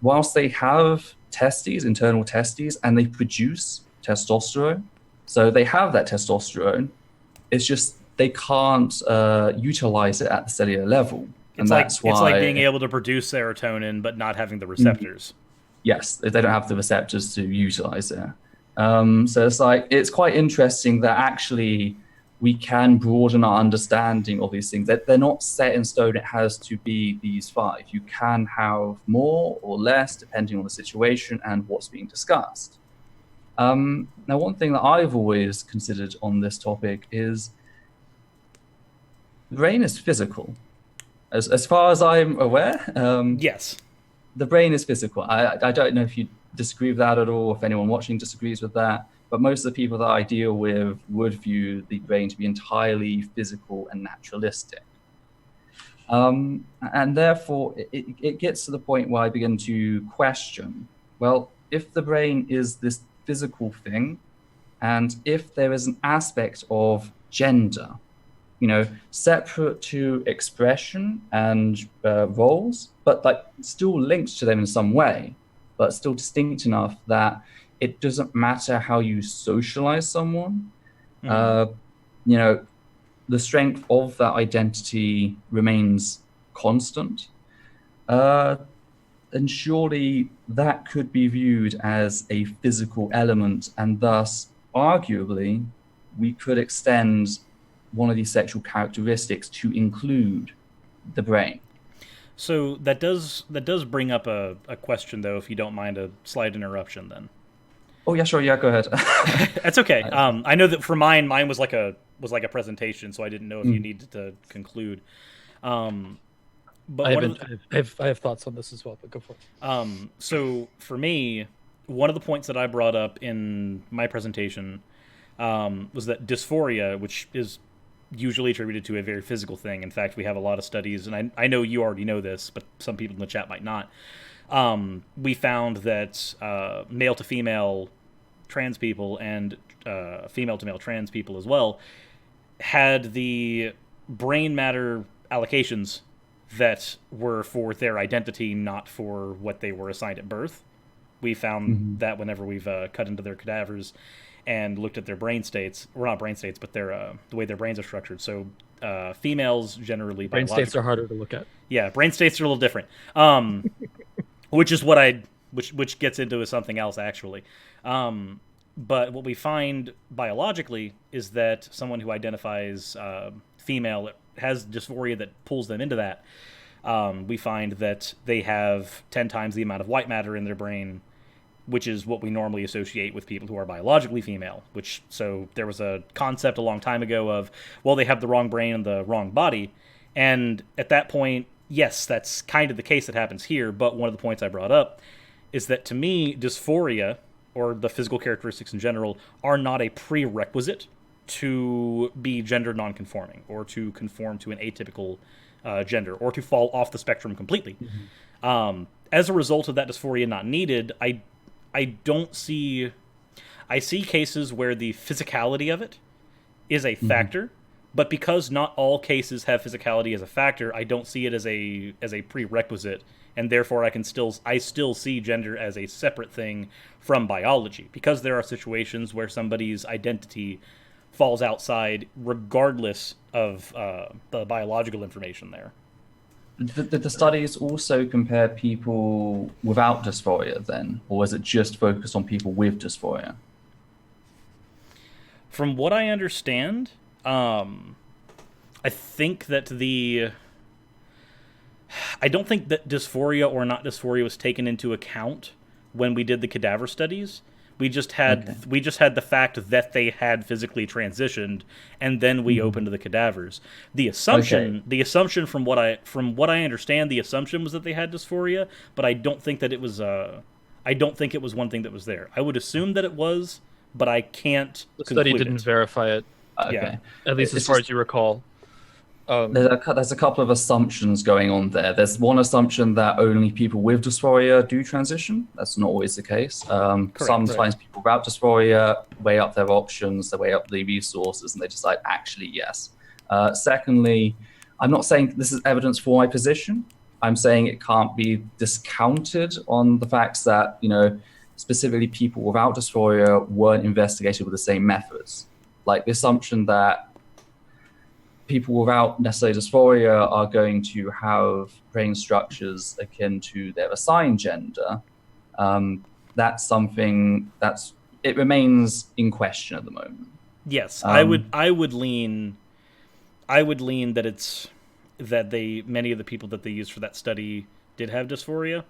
whilst they have testes, internal testes, and they produce testosterone, so they have that testosterone, it's just they can't utilize it at the cellular level. It's like being able to produce serotonin but not having the receptors. Yes, they don't have the receptors to utilize it. So it's quite interesting that actually we can broaden our understanding of these things. That they're not set in stone. It has to be these 5. You can have more or less depending on the situation and what's being discussed. Now, one thing that I've always considered on this topic is the brain is physical. As far as I'm aware, yes, the brain is physical. I don't know if you disagree with that at all, if anyone watching disagrees with that, but most of the people that I deal with would view the brain to be entirely physical and naturalistic. And therefore, it gets to the point where I begin to question, well, if the brain is this physical thing, and if there is an aspect of gender, separate to expression and roles, but still linked to them in some way, but still distinct enough that it doesn't matter how you socialize someone. The strength of that identity remains constant. And surely that could be viewed as a physical element, and thus, arguably, we could extend one of these sexual characteristics to include the brain. So that does bring up a question, though, if you don't mind a slight interruption then. Oh, yeah, sure. Yeah, go ahead. That's okay. I know that for mine was like a presentation, so I didn't know if you needed to conclude. But I have thoughts on this as well, but go for it. So for me, one of the points that I brought up in my presentation was that dysphoria, which is usually attributed to a very physical thing. In fact, we have a lot of studies, and I know you already know this, but some people in the chat might not. We found that male to female trans people and female to male trans people as well had the brain matter allocations that were for their identity, not for what they were assigned at birth. We found that whenever we've cut into their cadavers and looked at their brain states, or not brain states, but their the way their brains are structured. So females generally brain states are harder to look at. Yeah, brain states are a little different. Which is what which gets into something else actually. But what we find biologically is that someone who identifies female has dysphoria that pulls them into that. We find that they have 10 times the amount of white matter in their brain, which is what we normally associate with people who are biologically female. So there was a concept a long time ago of, well, they have the wrong brain and the wrong body. And at that point, yes, that's kind of the case that happens here. But one of the points I brought up is that to me, dysphoria, or the physical characteristics in general, are not a prerequisite to be gender nonconforming or to conform to an atypical gender or to fall off the spectrum completely. As a result of that dysphoria not needed, I don't see... I see cases where the physicality of it is a factor, but because not all cases have physicality as a factor, I don't see it as a prerequisite and therefore I still see gender as a separate thing from biology, because there are situations where somebody's identity falls outside regardless of the biological information there. Did the studies also compare people without dysphoria then, or was it just focused on people with dysphoria? From what I understand, I think that I don't think that dysphoria or not dysphoria was taken into account when we did the cadaver studies. We just had the fact that they had physically transitioned, and then we opened the cadavers. The assumption from what I understand, the assumption was that they had dysphoria, but I don't think that it was one thing that was there. I would assume that it was, but I can't. The study didn't verify it. Okay. Yeah. At least as far as you recall. There's a couple of assumptions going on there. There's one assumption that only people with dysphoria do transition. That's not always the case. Sometimes people without dysphoria weigh up their options, they weigh up the resources, and they decide, actually, yes. Secondly, I'm not saying this is evidence for my position. I'm saying it can't be discounted on the facts that, specifically people without dysphoria weren't investigated with the same methods. Like the assumption that people without necessarily dysphoria are going to have brain structures akin to their assigned gender. That's something it remains in question at the moment. Yes, I would lean that many of the people that they used for that study did have dysphoria.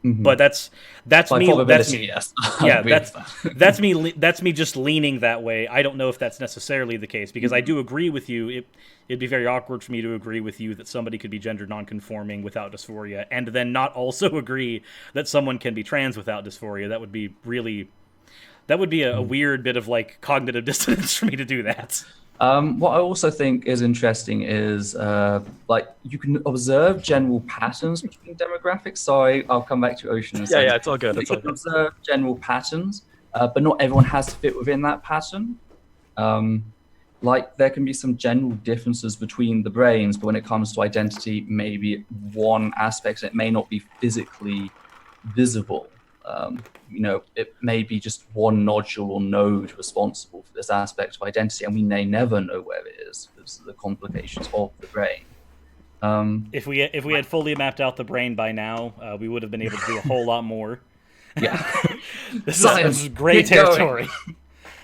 Mm-hmm. But that's me. That's me. Yes. Yeah, that's me. That's me just leaning that way. I don't know if that's necessarily the case, because I do agree with you. It'd be very awkward for me to agree with you that somebody could be gender nonconforming without dysphoria, and then not also agree that someone can be trans without dysphoria. That would be a weird bit of like cognitive dissonance for me to do that. What I also think is interesting is you can observe general patterns between demographics. Sorry, I'll come back to Ocean. Yeah, it's all good. You can observe general patterns, but not everyone has to fit within that pattern. There can be some general differences between the brains, but when it comes to identity, maybe one aspect, it may not be physically visible. It may be just one nodule or node responsible for this aspect of identity, and we may never know where it is because of the complications of the brain. If we had fully mapped out the brain by now, we would have been able to do a whole lot more. Yeah, this is great territory.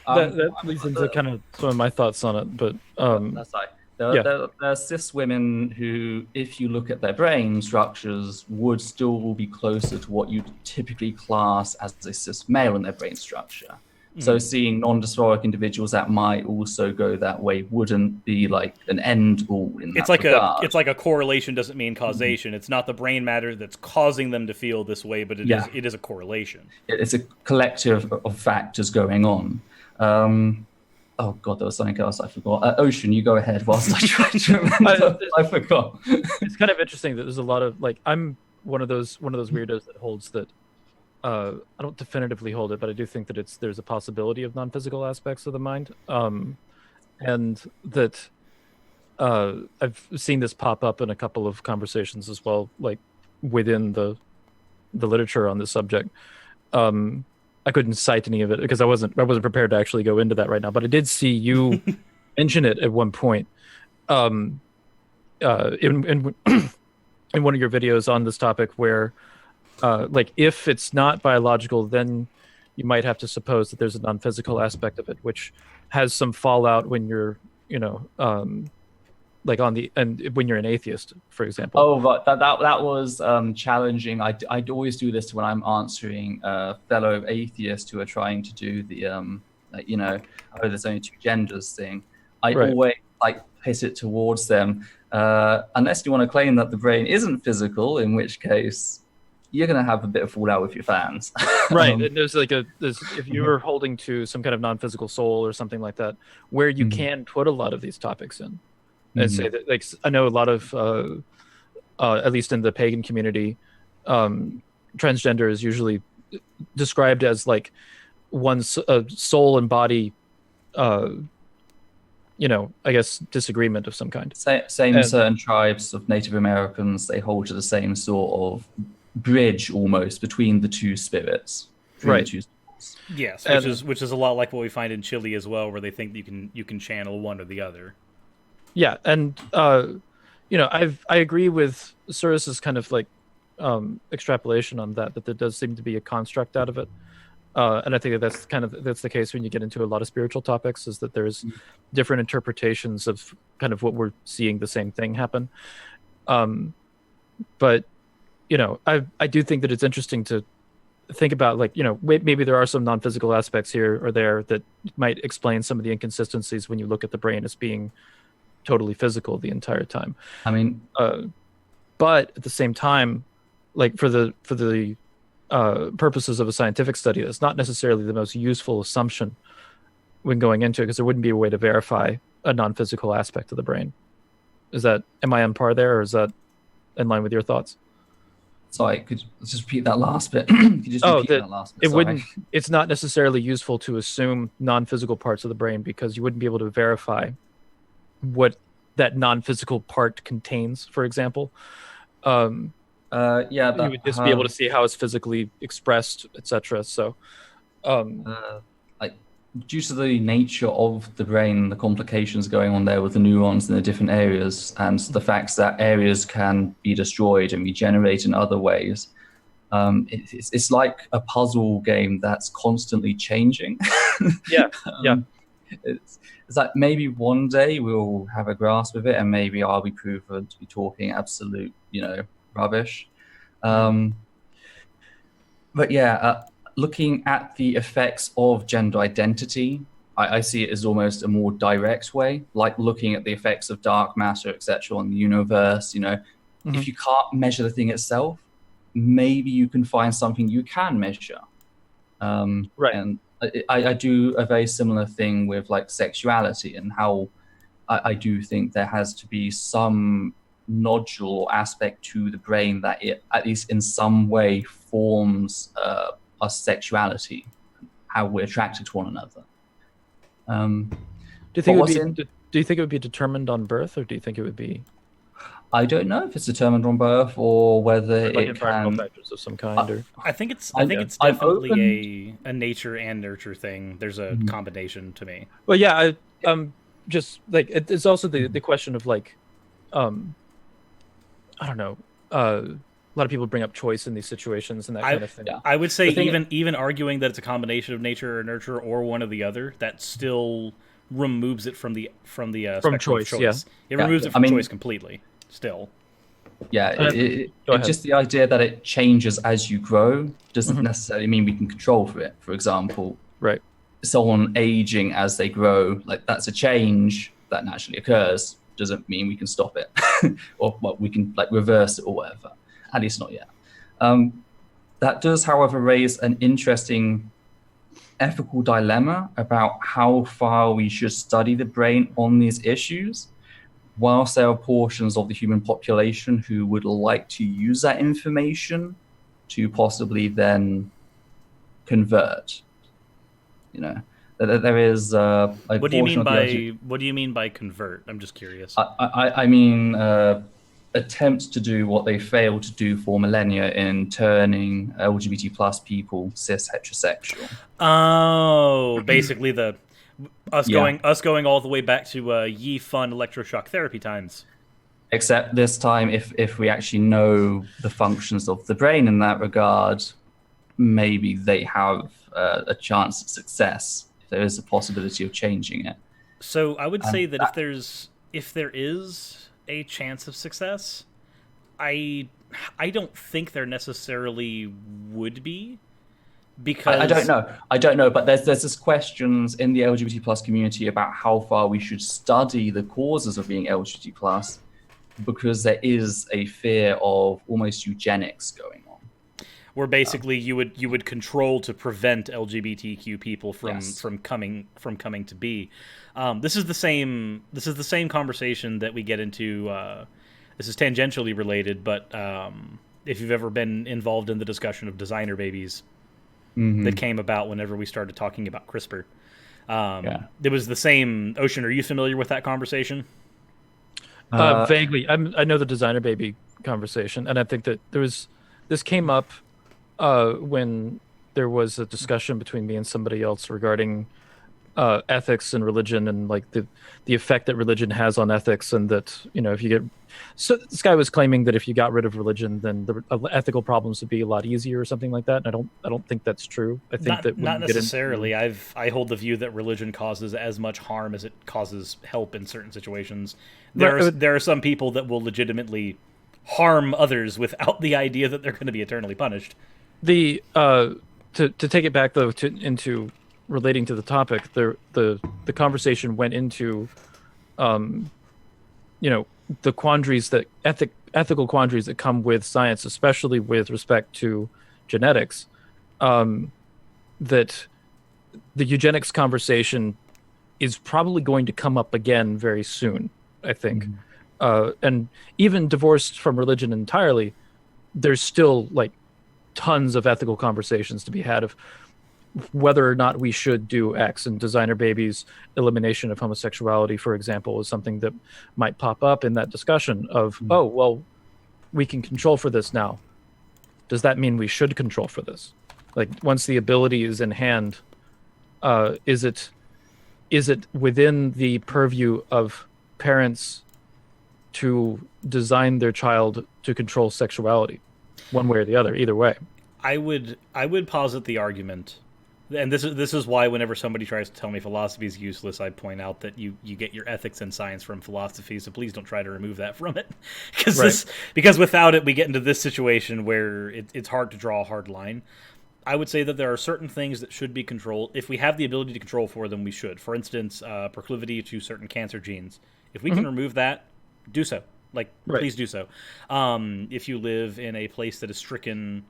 That leads into kind of some of my thoughts on it, but that's right. There are cis women who, if you look at their brain structures, would still be closer to what you typically class as a cis male in their brain structure. So seeing non-dysphoric individuals that might also go that way wouldn't be like an end all in that regard. It's like a correlation doesn't mean causation. It's not the brain matter that's causing them to feel this way, but it is a correlation. It's a collective of factors going on. Oh God, there was something else I forgot. Ocean, you go ahead whilst I try to remember. I forgot. It's kind of interesting that there's a lot of I'm one of those weirdos that holds that. I don't definitively hold it, but I do think that there's a possibility of non-physical aspects of the mind, and that I've seen this pop up in a couple of conversations as well, like within the literature on this subject. I couldn't cite any of it because I wasn't prepared to actually go into that right now. But I did see you mention it at one point in one of your videos on this topic, where if it's not biological, then you might have to suppose that there's a non-physical aspect of it, which has some fallout when you're when you're an atheist, for example. Oh, but that was challenging. I'd always do this when I'm answering fellow atheists who are trying to do the there's only two genders thing. I always pit it towards them, unless you want to claim that the brain isn't physical, in which case you're going to have a bit of fallout with your fans. Right. There's if you're holding to some kind of non-physical soul or something like that, where you can put a lot of these topics in. And say that, I know a lot of, at least in the pagan community, transgender is usually described as one's soul and body, I guess, disagreement of some kind. Certain tribes of Native Americans, they hold to the same sort of bridge almost between the two spirits. Right. The two Yes, which is a lot like what we find in Chile as well, where they think you can channel one or the other. Yeah, and I agree with Cyrus's kind of like extrapolation on that there does seem to be a construct out of it, and I think that's the case when you get into a lot of spiritual topics, is that there's different interpretations of kind of what we're seeing the same thing happen. But I do think that it's interesting to think about, like, maybe there are some non-physical aspects here or there that might explain some of the inconsistencies when you look at the brain as being totally physical the entire time. I mean, but at the same time, like for the purposes of a scientific study, that's not necessarily the most useful assumption when going into it, because there wouldn't be a way to verify a non-physical aspect of the brain. Am I on par there, or is that in line with your thoughts? Sorry, could you just repeat that last bit? That last bit? It's not necessarily useful to assume non-physical parts of the brain, because you wouldn't be able to verify what that non-physical part contains, for example. You would just be able to see how it's physically expressed, etc. So, due to the nature of the brain, the complications going on there with the neurons in the different areas, and the fact that areas can be destroyed and regenerate in other ways, it's like a puzzle game that's constantly changing. Yeah. It's like maybe one day we'll have a grasp of it, and maybe I'll be proven to be talking absolute, rubbish. But yeah, looking at the effects of gender identity, I see it as almost a more direct way, like looking at the effects of dark matter, etc., on the universe. If you can't measure the thing itself, maybe you can find something you can measure. Right. And I do a very similar thing with like sexuality, and how I do think there has to be some nodule aspect to the brain that it, at least in some way, forms our sexuality, how we're attracted to one another. Do you think it would be determined on birth, or do you think it would be? I don't know if it's determined on birth, or whether like it can. Factors of some kind, or I think it's definitely a nature and nurture thing. There's a combination to me. Well, yeah, just like it's also the question of like, I don't know. A lot of people bring up choice in these situations and that kind of thing. Yeah. I would say even arguing that it's a combination of nature or nurture or one or the other, that still removes it from choice. Yeah. It removes it from choice completely. Still. Yeah, it's just the idea that it changes as you grow doesn't necessarily mean we can control for it. For example, right, someone aging as they grow, like that's a change that naturally occurs. Doesn't mean we can stop it, or we can like reverse it or whatever. At least not yet. That does, however, raise an interesting ethical dilemma about how far we should study the brain on these issues, whilst there are portions of the human population who would like to use that information to possibly then convert. There is what do you mean by convert? I'm just curious. I mean attempts to do what they failed to do for millennia in turning LGBT plus people cis heterosexual. Oh, basically us going all the way back to ye fun electroshock therapy times. Except this time, if we actually know the functions of the brain in that regard, maybe they have a chance at success. If there is a possibility of changing it. So I would say that if there is a chance of success, I don't think there necessarily would be, because I don't know, but there's this questions in the LGBT plus community about how far we should study the causes of being LGBT plus, because there is a fear of almost eugenics going on, where basically you would control to prevent LGBTQ people from coming to be. This is the same conversation that we get into. This is tangentially related, but if you've ever been involved in the discussion of designer babies that came about whenever we started talking about CRISPR, it was the same. Ocean, are you familiar with that conversation? Vaguely. I know the designer baby conversation, and I think that there was this came up when there was a discussion between me and somebody else regarding ethics and religion, and like the effect that religion has on ethics, and that, you know, if you get, so this guy was claiming that if you got rid of religion, then the ethical problems would be a lot easier or something like that. And I don't think that's true. I think that not necessarily. I hold the view that religion causes as much harm as it causes help in certain situations. There are some people that will legitimately harm others without the idea that they're going to be eternally punished. To take it back though into relating to the topic, the conversation went into, you know, the quandaries that ethical quandaries that come with science, especially with respect to genetics. That the eugenics conversation is probably going to come up again very soon, I think. And even divorced from religion entirely, there's still like tons of ethical conversations to be had of whether or not we should do X. And designer babies, elimination of homosexuality, for example, is something that might pop up in that discussion of, oh, well, we can control for this now. Does that mean we should control for this? Like, once the ability is in hand, is it within the purview of parents to design their child to control sexuality, one way or the other, either way? I would posit the argument, and this is why whenever somebody tries to tell me philosophy is useless, I point out that you get your ethics and science from philosophy, so please don't try to remove that from it, because without it we get into this situation where it's hard to draw a hard line. I would say that there are certain things that should be controlled. If we have the ability to control for them, we should. For instance, proclivity to certain cancer genes. If we can remove that, do so. Please do so. If you live in a place that is stricken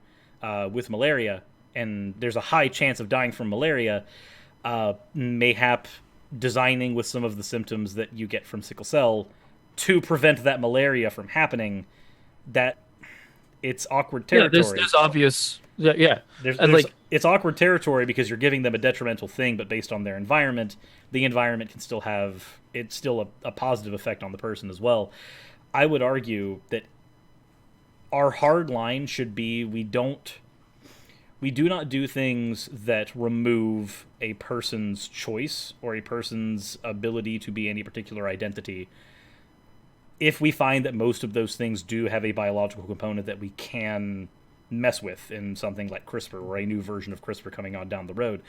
with malaria, and there's a high chance of dying from malaria, mayhap designing with some of the symptoms that you get from sickle cell to prevent that malaria from happening, that it's awkward territory. Yeah, there's obvious... Yeah. It's awkward territory because you're giving them a detrimental thing, but based on their environment, the environment can still have... It's still a positive effect on the person as well. I would argue that our hard line should be we do not do things that remove a person's choice or a person's ability to be any particular identity. If we find that most of those things do have a biological component that we can mess with in something like CRISPR or a new version of CRISPR coming on down the road,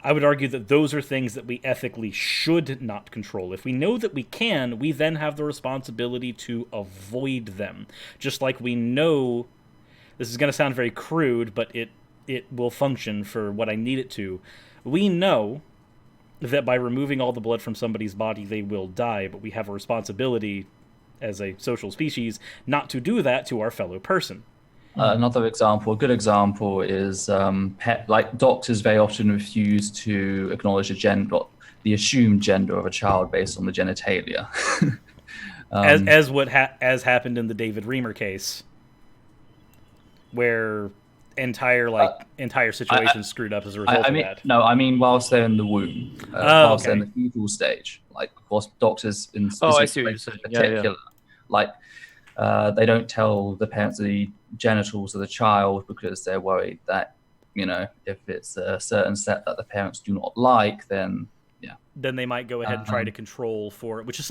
I would argue that those are things that we ethically should not control. If we know that we can, we then have the responsibility to avoid them. Just like we know, this is going to sound very crude, but it will function for what I need it to. We know that by removing all the blood from somebody's body, they will die, but we have a responsibility as a social species not to do that to our fellow person. Another example, a good example, is doctors very often refuse to acknowledge the assumed gender of a child based on the genitalia. As happened in the David Reimer case, where entire situation screwed up as a result of that. No, I mean whilst they're in the womb, whilst they're in the fetal stage. Like, of course, doctors in specific particular, they don't tell the parents the genitals of the child because they're worried that, you know, if it's a certain set that the parents do not like, then they might go ahead and try to control for it, which is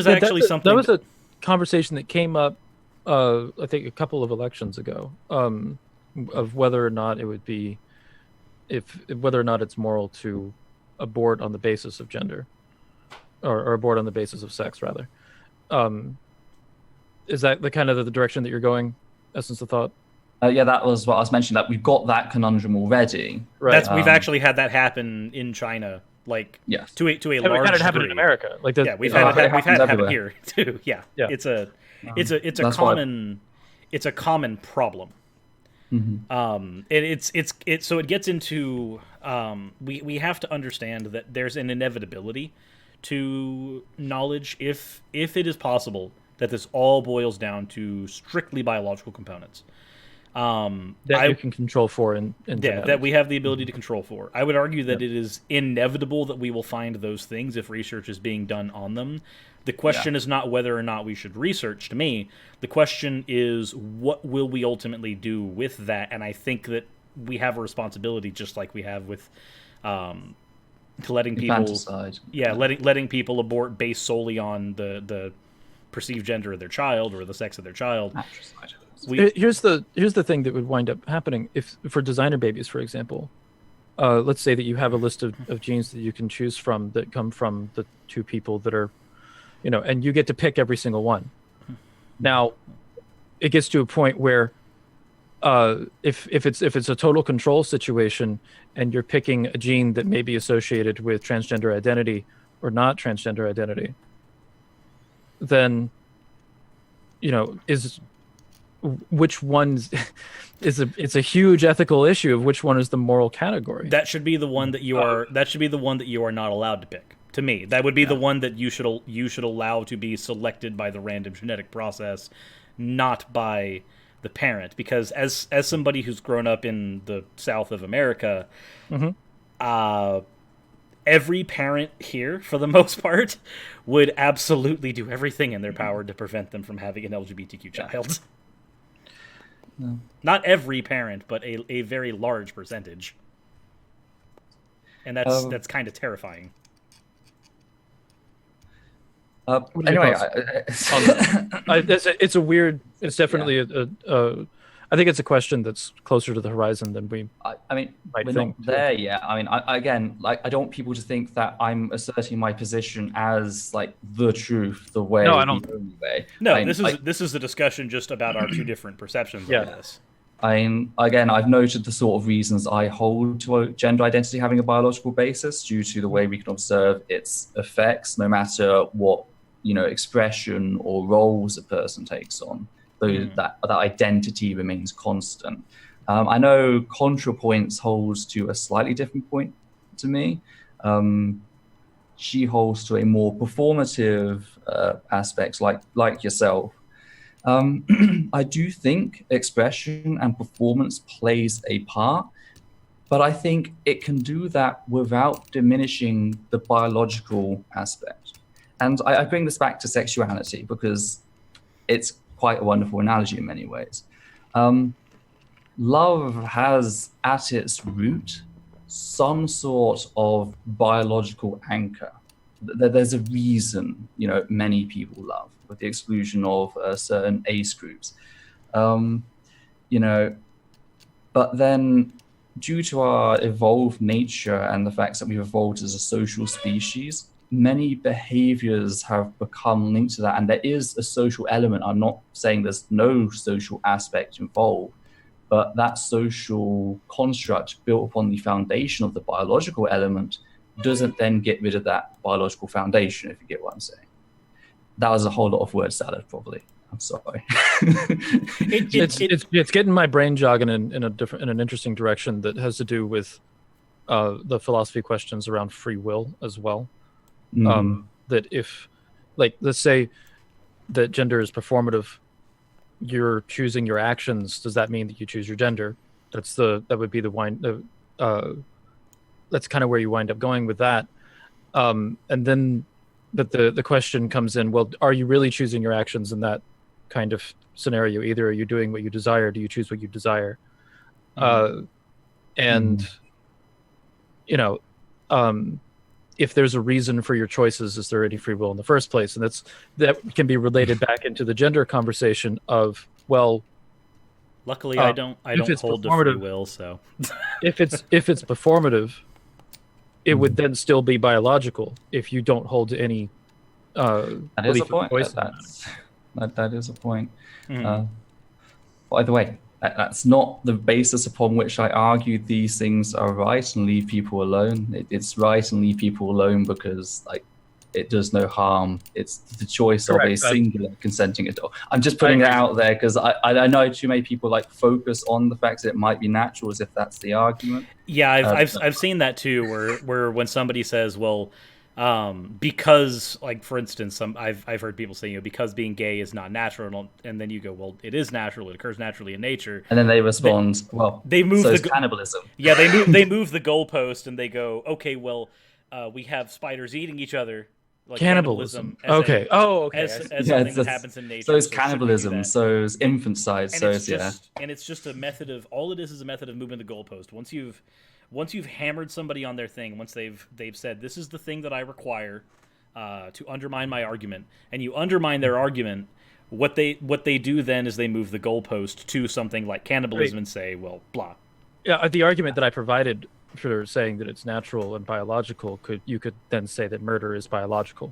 actually something that was a conversation that came up, I think a couple of elections ago, of whether or not it would be, whether or not it's moral to abort on the basis of gender, or abort on the basis of sex, rather. Is that the kind of the direction that you're going? Essence of thought. Yeah, that was what I was mentioning. That we've got that conundrum already. Right. We've actually had that happen in China, yes, to a large degree. We've had it happen in America. We've had it happen here too. Yeah. It's a common problem. Mm-hmm. And so it gets into we have to understand that there's an inevitability to knowledge if it is possible that this all boils down to strictly biological components. That you can control for in genetics. That we have the ability to control for. I would argue that it is inevitable that we will find those things if research is being done on them. The question is not whether or not we should research, to me. The question is, what will we ultimately do with that? And I think that we have a responsibility, just like we have with letting people... letting people abort based solely on the perceived gender of their child or the sex of their child. Here's the thing that would wind up happening if for designer babies, for example. Let's say that you have a list of genes that you can choose from that come from the two people that are, and you get to pick every single one. Now, it gets to a point where if it's a total control situation and you're picking a gene that may be associated with transgender identity or not transgender identity, then which one's it's a huge ethical issue of which one is the moral category. That should be the one that you are not allowed to pick. To me, that would be the one that you should allow to be selected by the random genetic process, not by the parent. Because as somebody who's grown up in the South of America, every parent here, for the most part, would absolutely do everything in their power to prevent them from having an LGBTQ child. No. Not every parent, but a very large percentage. And that's kind of terrifying. Anyway, it's a weird. It's definitely I think it's a question that's closer to the horizon than we. We're not there yet. I don't want people to think that I'm asserting my position as the truth, the way. No, I don't. The only way. No, this is a discussion just about our two different perceptions of this. I've noted the sort of reasons I hold to a gender identity having a biological basis due to the way we can observe its effects, no matter what expression or roles a person takes on. That identity remains constant. I know ContraPoints holds to a slightly different point to me. She holds to a more performative aspects like yourself. I do think expression and performance plays a part, but I think it can do that without diminishing the biological aspect. And I bring this back to sexuality because it's quite a wonderful analogy in many ways. Love has at its root some sort of biological anchor. There's a reason, many people love, with the exclusion of certain age groups. But then due to our evolved nature and the fact that we've evolved as a social species, many behaviors have become linked to that, and there is a social element. I'm not saying there's no social aspect involved, but that social construct built upon the foundation of the biological element doesn't then get rid of that biological foundation, if you get what I'm saying. That was a whole lot of word salad, probably. I'm sorry. It's getting my brain jogging in an interesting direction that has to do with the philosophy questions around free will as well. That if, let's say that gender is performative, you're choosing your actions. Does that mean that you choose your gender? That would be that's kind of where you wind up going with that. And then, but the question comes in, well, are you really choosing your actions in that kind of scenario? Either are you doing what you desire? Do you choose what you desire? If there's a reason for your choices, is there any free will in the first place? And that can be related back into the gender conversation of, well, luckily I don't hold to free will, so if it's performative, it would then still be biological if you don't hold to any that is a point. That is a point. By the way, that's not the basis upon which I argue these things are right and leave people alone. It's right and leave people alone because it does no harm. It's the choice of a singular consenting adult. I'm just putting it out there because I know too many people focus on the fact that it might be natural as if that's the argument. Yeah, I've seen that too, where when somebody says, well, Because, like, for instance, I've heard people say, because being gay is not natural, and then you go, well, it is natural, it occurs naturally in nature, and then they respond, they move so it's cannibalism. Yeah, they move the goalpost, and they go, okay, well, we have spiders eating each other. Like cannibalism. Okay. Okay. As something that happens in nature. So it's cannibalism. So it's infanticide. And it's just a method of, all it is a method of moving the goalpost. Once you've hammered somebody on their thing, once they've said, this is the thing that I require to undermine my argument, and you undermine their argument, what they do then is they move the goalpost to something like cannibalism and say, well, blah. Yeah, the argument that I provided for saying that it's natural and biological, you could then say that murder is biological.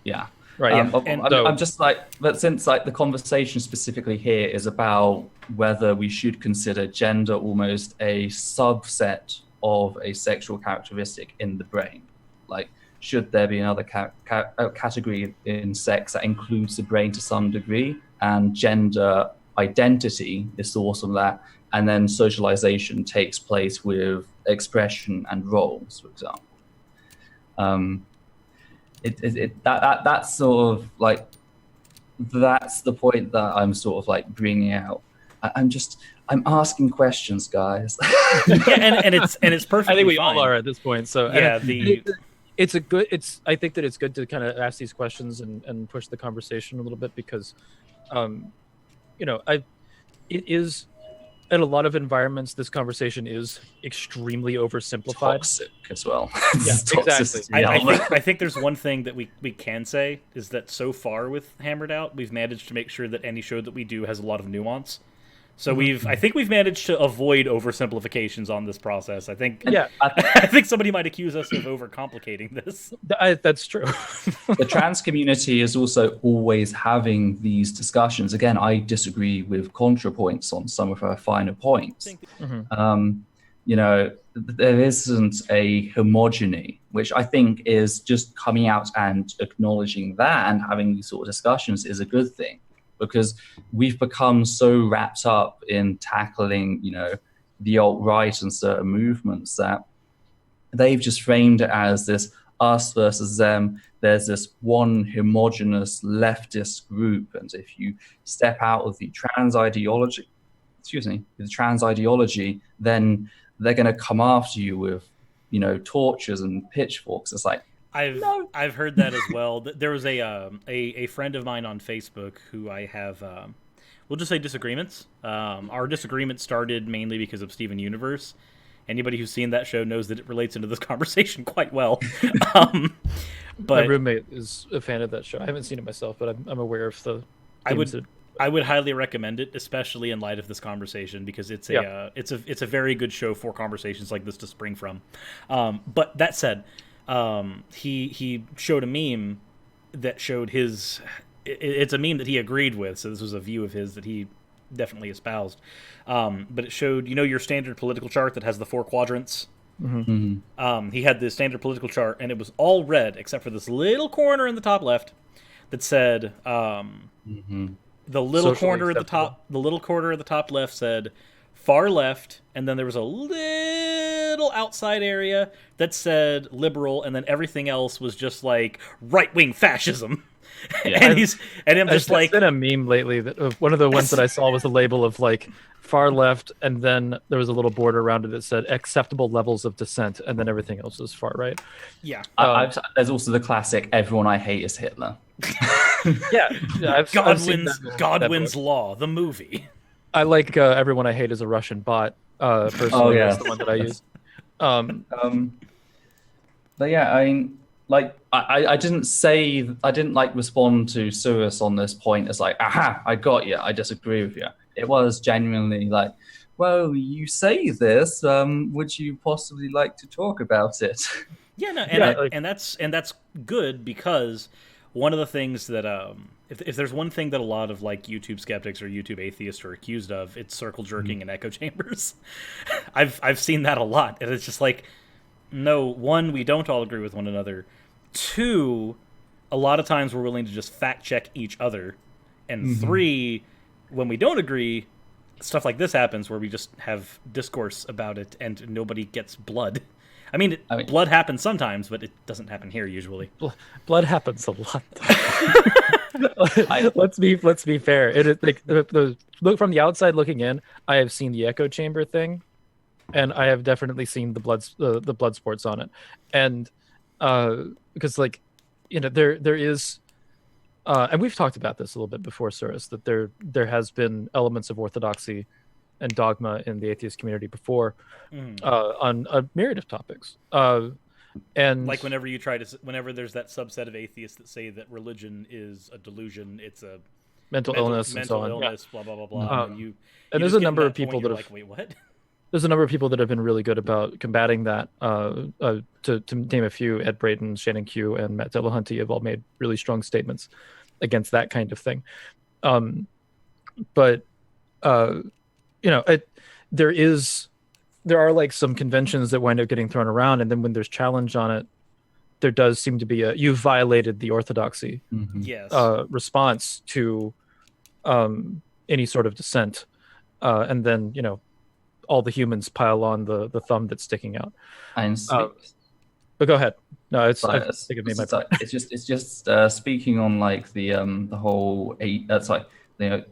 Yeah. Right. I'm just like, but since like the conversation specifically here is about whether we should consider gender almost a subset of a sexual characteristic in the brain, like should there be another category in sex that includes the brain to some degree, and gender identity is source of that, and then socialization takes place with expression and roles, for example. That's sort of like, that's the point that I'm sort of like bringing out. I'm asking questions, guys. Yeah, and it's perfectly I think we fine. all are at this point. So yeah, I think that it's good to kind of ask these questions and push the conversation a little bit, because, it is, in a lot of environments, this conversation is extremely oversimplified. Toxic as well. Yeah, exactly. I think there's one thing that we can say is that so far with Hammered Out, we've managed to make sure that any show that we do has a lot of nuance. So I think we've managed to avoid oversimplifications on this process. I think somebody might accuse us of overcomplicating this. That's true. The trans community is also always having these discussions. Again, I disagree with ContraPoints on some of her finer points. There isn't a homogeny, which I think is just coming out and acknowledging that and having these sort of discussions is a good thing. Because we've become so wrapped up in tackling, the alt-right and certain movements that they've just framed it as this us versus them. There's this one homogenous leftist group, and if you step out of the trans ideology, then they're going to come after you with, torches and pitchforks. It's like, I've heard that as well. There was a friend of mine on Facebook who I have, we'll just say disagreements. Our disagreement started mainly because of Steven Universe. Anybody who's seen that show knows that it relates into this conversation quite well. But my roommate is a fan of that show. I haven't seen it myself, but I'm aware of the. I would highly recommend it, especially in light of this conversation, because it's a very good show for conversations like this to spring from. But that said. He showed a meme that showed it's a meme that he agreed with, so this was a view of his that he definitely espoused. But it showed, your standard political chart that has the 4 quadrants. Mm-hmm. He had the standard political chart, and it was all red except for this little corner in the top left that said the little corner at the top left said far left, and then there was a little outside area that said liberal, and then everything else was just like right-wing fascism. Yeah. I'm just like, there's been a meme lately that one of the ones that I saw was a label of like far left, and then there was a little border around it that said acceptable levels of dissent, and then everything else was far right. Yeah. There's also the classic "everyone I hate is Hitler." Godwin's Law, the movie. I like everyone I hate is a Russian bot. Personally, that's the one that I use. But yeah, I mean, like, I didn't like respond to Cyrus on this point as like, aha, I got you, I disagree with you. It was genuinely like, well, you say this, would you possibly like to talk about it? Yeah, no, and that's good, because one of the things that if there's one thing that a lot of like YouTube skeptics or YouTube atheists are accused of, it's circle jerking and echo chambers. I've seen that a lot, and it's just like, no, one, we don't all agree with one another. Two, a lot of times we're willing to just fact check each other. And three, when we don't agree, stuff like this happens where we just have discourse about it and nobody gets blood. I mean, blood happens sometimes, but it doesn't happen here usually. Blood happens a lot. Let's be fair. It is like look from the outside looking in. I have seen the echo chamber thing, and I have definitely seen the blood sports on it, and because like there is. And we've talked about this a little bit before, Cyrus, that there has been elements of orthodoxy and dogma in the atheist community before on a myriad of topics. And like whenever there's that subset of atheists that say that religion is a delusion, it's a mental illness, and so on. Illness, blah blah blah blah. And there's a number of people that have like, wait, what? There's a number of people that have been really good about combating that. To name a few, Ed Brayton, Shannon Q, and Matt Dillahunty have all made really strong statements against that kind of thing. But there are like some conventions that wind up getting thrown around, and then when there's challenge on it, there does seem to be you've violated the orthodoxy yes response to any sort of dissent, and then all the humans pile on the thumb that's sticking out. But go ahead. No, I think I've made my point. It's just speaking on like the whole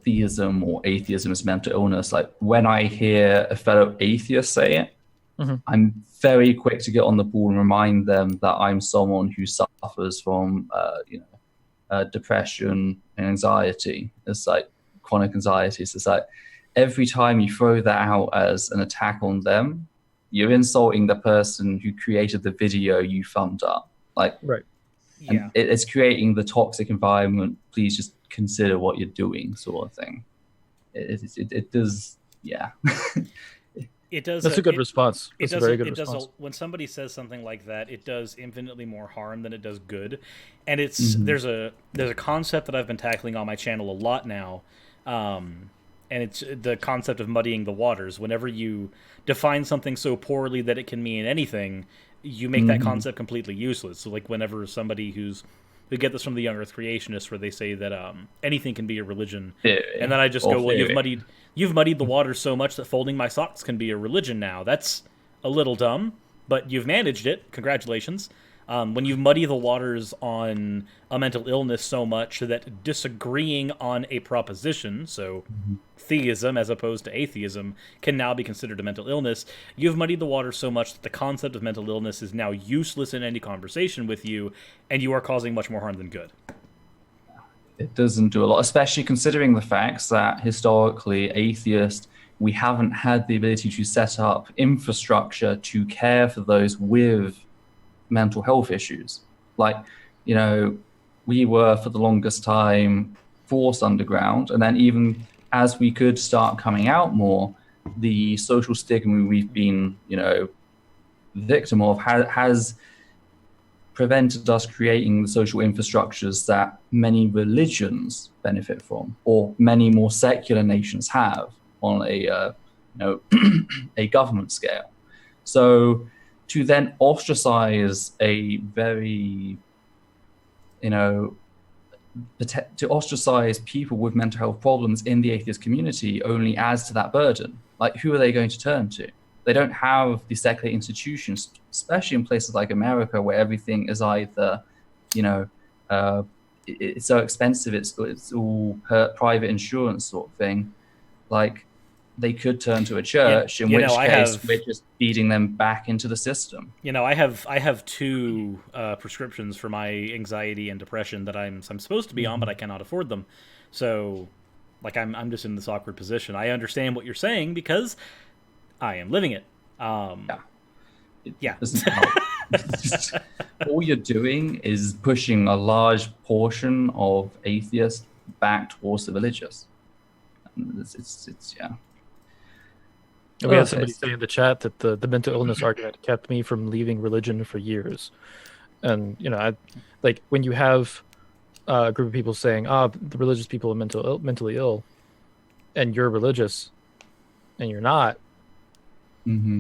theism or atheism is mental illness. Like when I hear a fellow atheist say it, I'm very quick to get on the ball and remind them that I'm someone who suffers from depression and anxiety. It's like chronic anxiety. So it's like every time you throw that out as an attack on them, you're insulting the person who created the video you thumbed up. Like, right. Yeah. It's creating the toxic environment. Please just consider what you're doing, sort of thing. It does, yeah. It does. That's a good response. That's a very good response. When somebody says something like that, it does infinitely more harm than it does good. And it's there's a concept that I've been tackling on my channel a lot now. And it's the concept of muddying the waters. Whenever you define something so poorly that it can mean anything, you make that concept completely useless. So like whenever somebody we get this from the young earth creationists where they say that anything can be a religion. And then I just go, well, you've muddied the waters so much that folding my socks can be a religion now. That's a little dumb, but you've managed it. Congratulations. When you muddy the waters on a mental illness so much that disagreeing on a proposition, so theism as opposed to atheism, can now be considered a mental illness, you've muddied the water so much that the concept of mental illness is now useless in any conversation with you, and you are causing much more harm than good. It doesn't do a lot, especially considering the facts that historically atheists, we haven't had the ability to set up infrastructure to care for those with mental health issues. Like, we were for the longest time forced underground, and then even as we could start coming out more, the social stigma we've been, victim of has prevented us creating the social infrastructures that many religions benefit from, or many more secular nations have on a a government scale. So to then ostracize a very, to ostracize people with mental health problems in the atheist community only adds to that burden. Like, who are they going to turn to? They don't have the secular institutions, especially in places like America, where everything is either, it's so expensive, it's all private insurance sort of thing. Like, they could turn to a church, in which case we're just feeding them back into the system. I have two prescriptions for my anxiety and depression that I'm supposed to be on, but I cannot afford them. So, like, I'm just in this awkward position. I understand what you're saying because I am living it. Yeah. All you're doing is pushing a large portion of atheists back towards the religious. It's yeah. We had somebody say in the chat that the mental illness argument kept me from leaving religion for years. And, like when you have a group of people saying, the religious people are mentally ill, and you're religious, and you're not,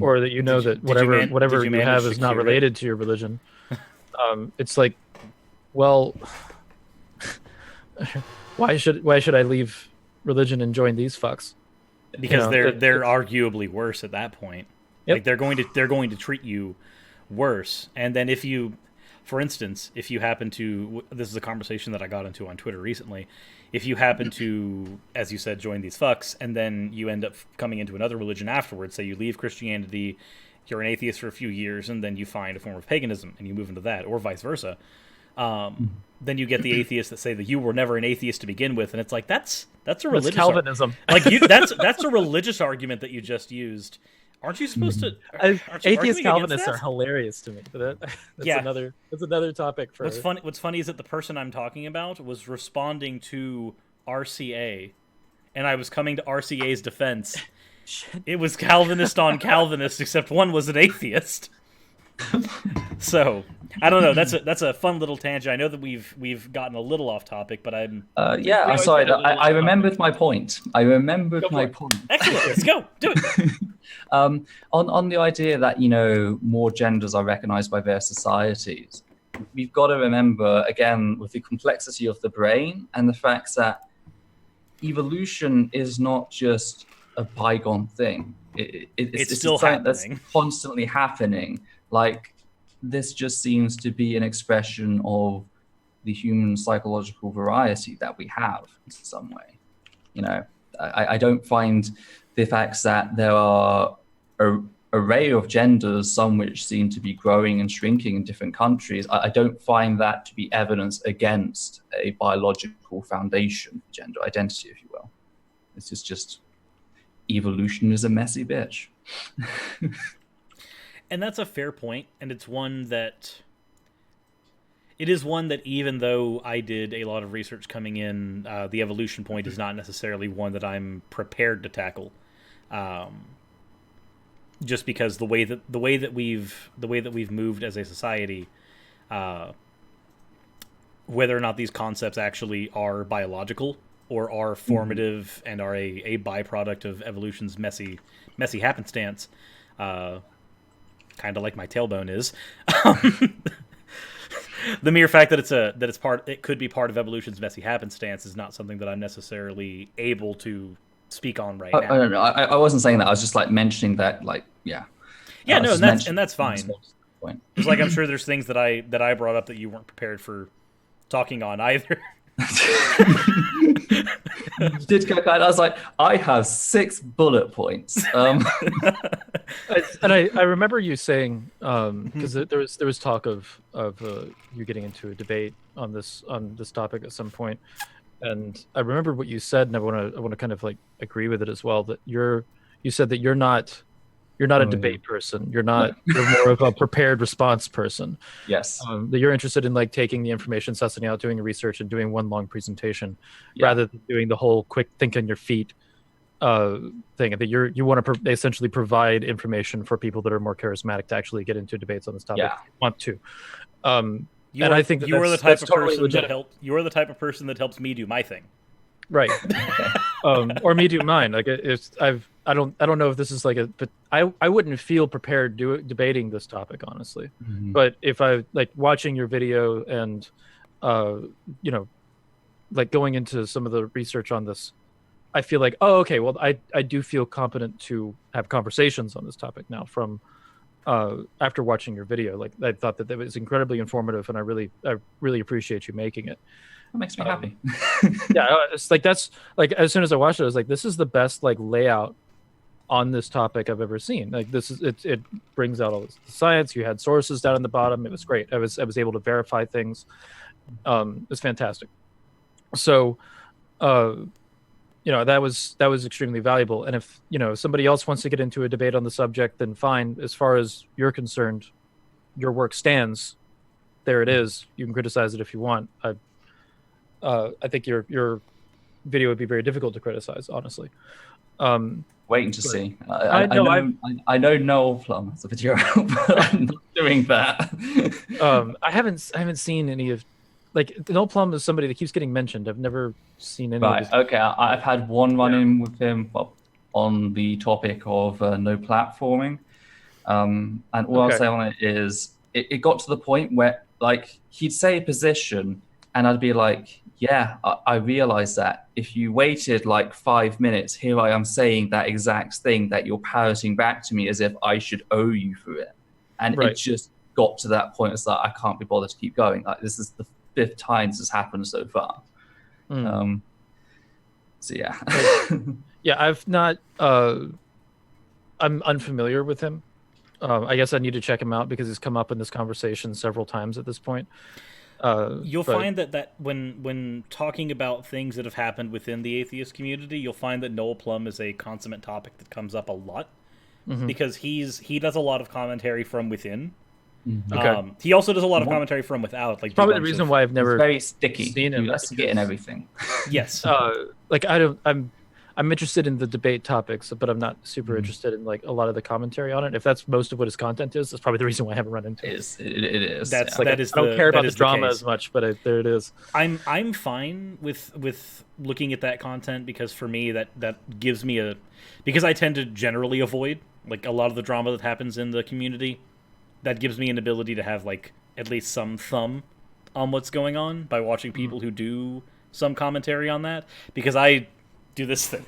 or that that whatever you have is not related to your religion, it's like, well, why should I leave religion and join these fucks? Because they're arguably worse at that point. Yep. Like they're going to treat you worse. And then if you, for instance, if you happen to, this is a conversation that I got into on Twitter recently, if you happen to, as you said, join these fucks, and then you end up coming into another religion afterwards, say you leave Christianity, you're an atheist for a few years, and then you find a form of paganism, and you move into that, or vice versa, then you get the atheists that say that you were never an atheist to begin with, and it's like, that's a religious... That's Calvinism. That's a religious argument that you just used. Aren't you supposed to? Atheist Calvinists are hilarious to me. That's another topic for. What's funny is that the person I'm talking about was responding to RCA, and I was coming to RCA's defense. It was Calvinist on Calvinist, except one was an atheist. So I don't know. That's a fun little tangent. I know that we've gotten a little off topic, but I'm I'm sorry. I remembered my point. Point. Excellent. Let's go. Do it. On the idea that more genders are recognized by their societies, we've got to remember again with the complexity of the brain and the fact that evolution is not just a bygone thing. It's still happening. That's constantly happening. Like, this just seems to be an expression of the human psychological variety that we have in some way. I don't find the fact that there are an array of genders, some which seem to be growing and shrinking in different countries. I don't find that to be evidence against a biological foundation for gender identity, if you will. This is just evolution is a messy bitch. And that's a fair point, and it is one that even though I did a lot of research coming in, the evolution point is not necessarily one that I'm prepared to tackle, just because the way that we've moved as a society, whether or not these concepts actually are biological or are formative and are a byproduct of evolution's messy happenstance. Kind of like my tailbone is. The mere fact that it could be part of evolution's messy happenstance is not something that I'm necessarily able to speak on right now. No, I wasn't saying that. I was just mentioning that, Yeah, no, and that's fine. It's like I'm sure there's things that I brought up that you weren't prepared for talking on either. Did go back. I was like, I have 6 bullet points. And I remember you saying, because there was talk of you getting into a debate on this topic at some point, and I remember what you said, and I want to kind of agree with it as well. That you said that you're not a debate person. You're more of a prepared response person. Yes. That you're interested in taking the information, sussing it out, doing research, and doing one long presentation, rather than doing the whole quick think on your feet thing. That you want to essentially provide information for people that are more charismatic to actually get into debates on this topic. Yeah. Want to. I think you are the type of person you are the type of person that helps me do my thing. Right. Or me do mine. I don't know if this is but I wouldn't feel prepared debating this topic, honestly. Mm-hmm. But if I watching your video and going into some of the research on this, I feel like, oh, okay, well, I do feel competent to have conversations on this topic now from after watching your video. I thought that was incredibly informative, and I really appreciate you making it. That makes me happy. Yeah, it's that's as soon as I watched it, I was like, this is the best layout on this topic I've ever seen. This is it brings out all this science. You had sources down in the bottom. It was great. I was able to verify things. It was fantastic. So that was extremely valuable. And if somebody else wants to get into a debate on the subject, then fine. As far as you're concerned, your work stands. There it is. You can criticize it if you want. I think your video would be very difficult to criticize, honestly. Waiting to see. I know Noel Plum has a video, but I'm not doing that. I haven't seen any of Noel Plum is somebody that keeps getting mentioned. I've never seen any. Right. Of his... Okay. I've had one run-in with him on the topic of no platforming, and all I'll say on it is it got to the point where he'd say a position, and I'd be like, yeah, I realize that. If you waited 5 minutes, here I am saying that exact thing that you're parroting back to me as if I should owe you for it. And it just got to that point. It's like, I can't be bothered to keep going. Like, this is the 5th time this has happened so far. So yeah. Yeah, I've not. I'm unfamiliar with him. I guess I need to check him out because he's come up in this conversation several times at this point. You'll find that when talking about things that have happened within the atheist community, you'll find that Noel Plum is a consummate topic that comes up a lot, because he does a lot of commentary from within. Okay. He also does a lot of commentary from without. Like, probably the reason why I've never very sticky. seen him. He likes to get in everything. Yes. Like I'm interested in the debate topics, but I'm not super interested in like a lot of the commentary on it. If that's most of what his content is, that's probably the reason why I haven't run into it. It is. That's like, that is. I don't care about the drama case. as much, but there it is. I'm fine with looking at that content, because for me that gives me because I tend to generally avoid like a lot of the drama that happens in the community. That gives me an ability to have like at least some thumb on what's going on by watching people who do some commentary on that, because I do this thing.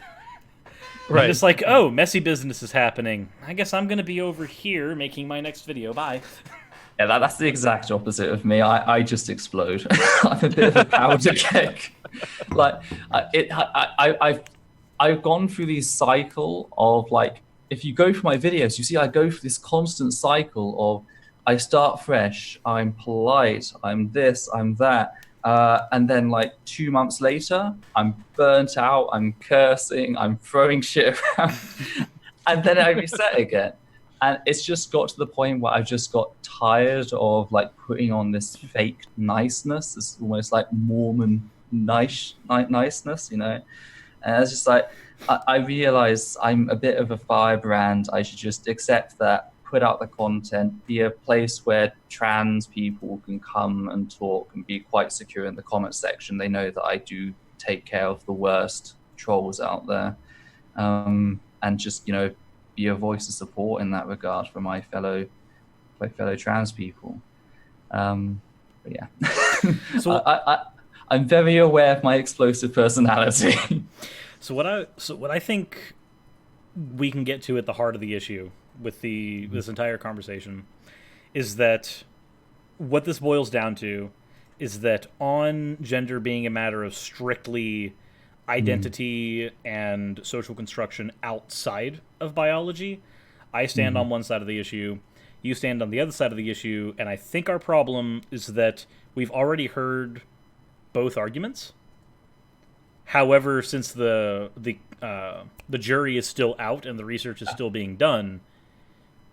Right. I'm just like, oh, messy business is happening. I guess I'm going to be over here making my next video. Bye. Yeah, that's the exact opposite of me. I just explode. I'm a bit of a powder keg. Like, I've gone through this cycle of like, if you go through my videos, you see I go through this constant cycle of I start fresh, I'm polite, I'm this, I'm that. And then like 2 months later, I'm burnt out, I'm cursing, I'm throwing shit around, and then I reset again. And it's just got to the point where I've just got tired of like putting on this fake niceness, this almost like Mormon niceness, you know? And it's just like, I realize I'm a bit of a firebrand. I should just accept that, put out the content, be a place where trans people can come and talk and be quite secure in the comment section. They know that I do take care of the worst trolls out there, and just, you know, be a voice of support in that regard for my fellow trans people. But yeah, so I'm very aware of my explosive personality. So what I think we can get to at the heart of the issue with this entire conversation is that what this boils down to is that on gender being a matter of strictly identity and social construction outside of biology, I stand on one side of the issue, you stand on the other side of the issue, and I think our problem is that we've already heard both arguments. However, since the jury is still out and the research is still being done,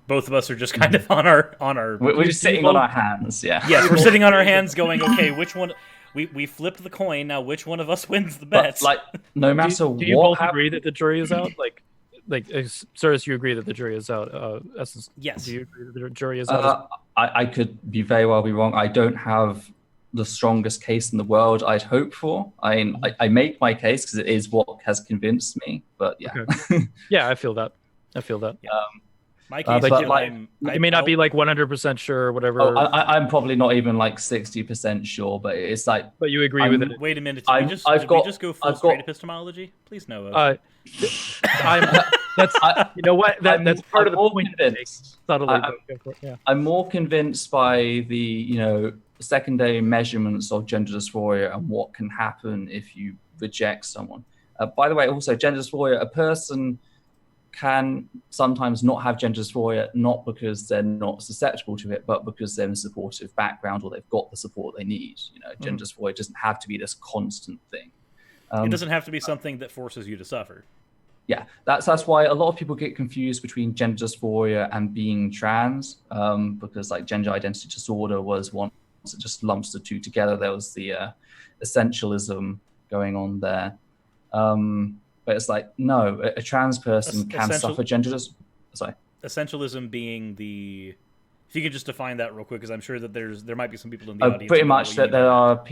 both of us are just kind of on our. We're just sitting on our hands, yeah. Yes, we're sitting on our hands, going, okay, which one? We flipped the coin. Now, which one of us wins the bet? But, like, no matter what. Do you both agree that the jury is out? Like, Cyrus, you agree that the jury is out? Essence, yes. Do you agree that the jury is out? I could very well be wrong. I don't have the strongest case in the world I'd hope for. I make my case because it is what has convinced me. But yeah, okay. Yeah, I feel that. Yeah. My case, but I may not be like 100% sure or whatever. Oh, I'm probably not even like 60% sure, but it's like. But you agree with it? Wait a minute. Did we just go full straight epistemology? Please no. You know what? That's part of the point. Subtly. I'm more convinced by the secondary measurements of gender dysphoria and what can happen if you reject someone. By the way, also gender dysphoria, a person can sometimes not have gender dysphoria, not because they're not susceptible to it, but because they're in a supportive background or they've got the support they need. Gender dysphoria doesn't have to be this constant thing. It doesn't have to be something that forces you to suffer. Yeah, that's why a lot of people get confused between gender dysphoria and being trans, because like gender identity disorder was one that just lumps the two together. There was the essentialism going on there. But it's like, no, a trans person can suffer gender dysphoria. Sorry. Essentialism being the... If you could just define that real quick, because I'm sure that there might be some people in the audience. Pretty much that there are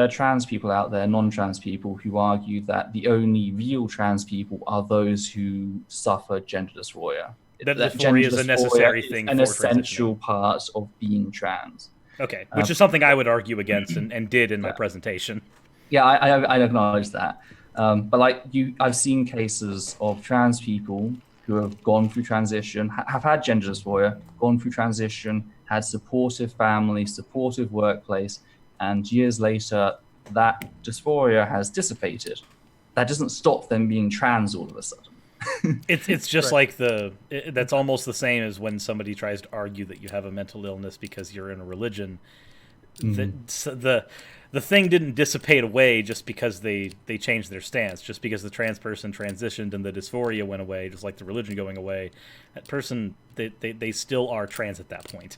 trans people out there, non-trans people, who argue that the only real trans people are those who suffer gender dysphoria. That dysphoria is a necessary thing, an essential part of being trans. Okay, which is something I would argue against and did in my presentation. Yeah, I acknowledge that. But like I've seen cases of trans people who have gone through transition, have had gender dysphoria, gone through transition, had supportive family, supportive workplace, and years later, that dysphoria has dissipated. That doesn't stop them being trans all of a sudden. It's just like that's almost the same as when somebody tries to argue that you have a mental illness because you're in a religion. The thing didn't dissipate away just because they changed their stance, just because the trans person transitioned and the dysphoria went away, just like the religion going away. That person, they still are trans at that point.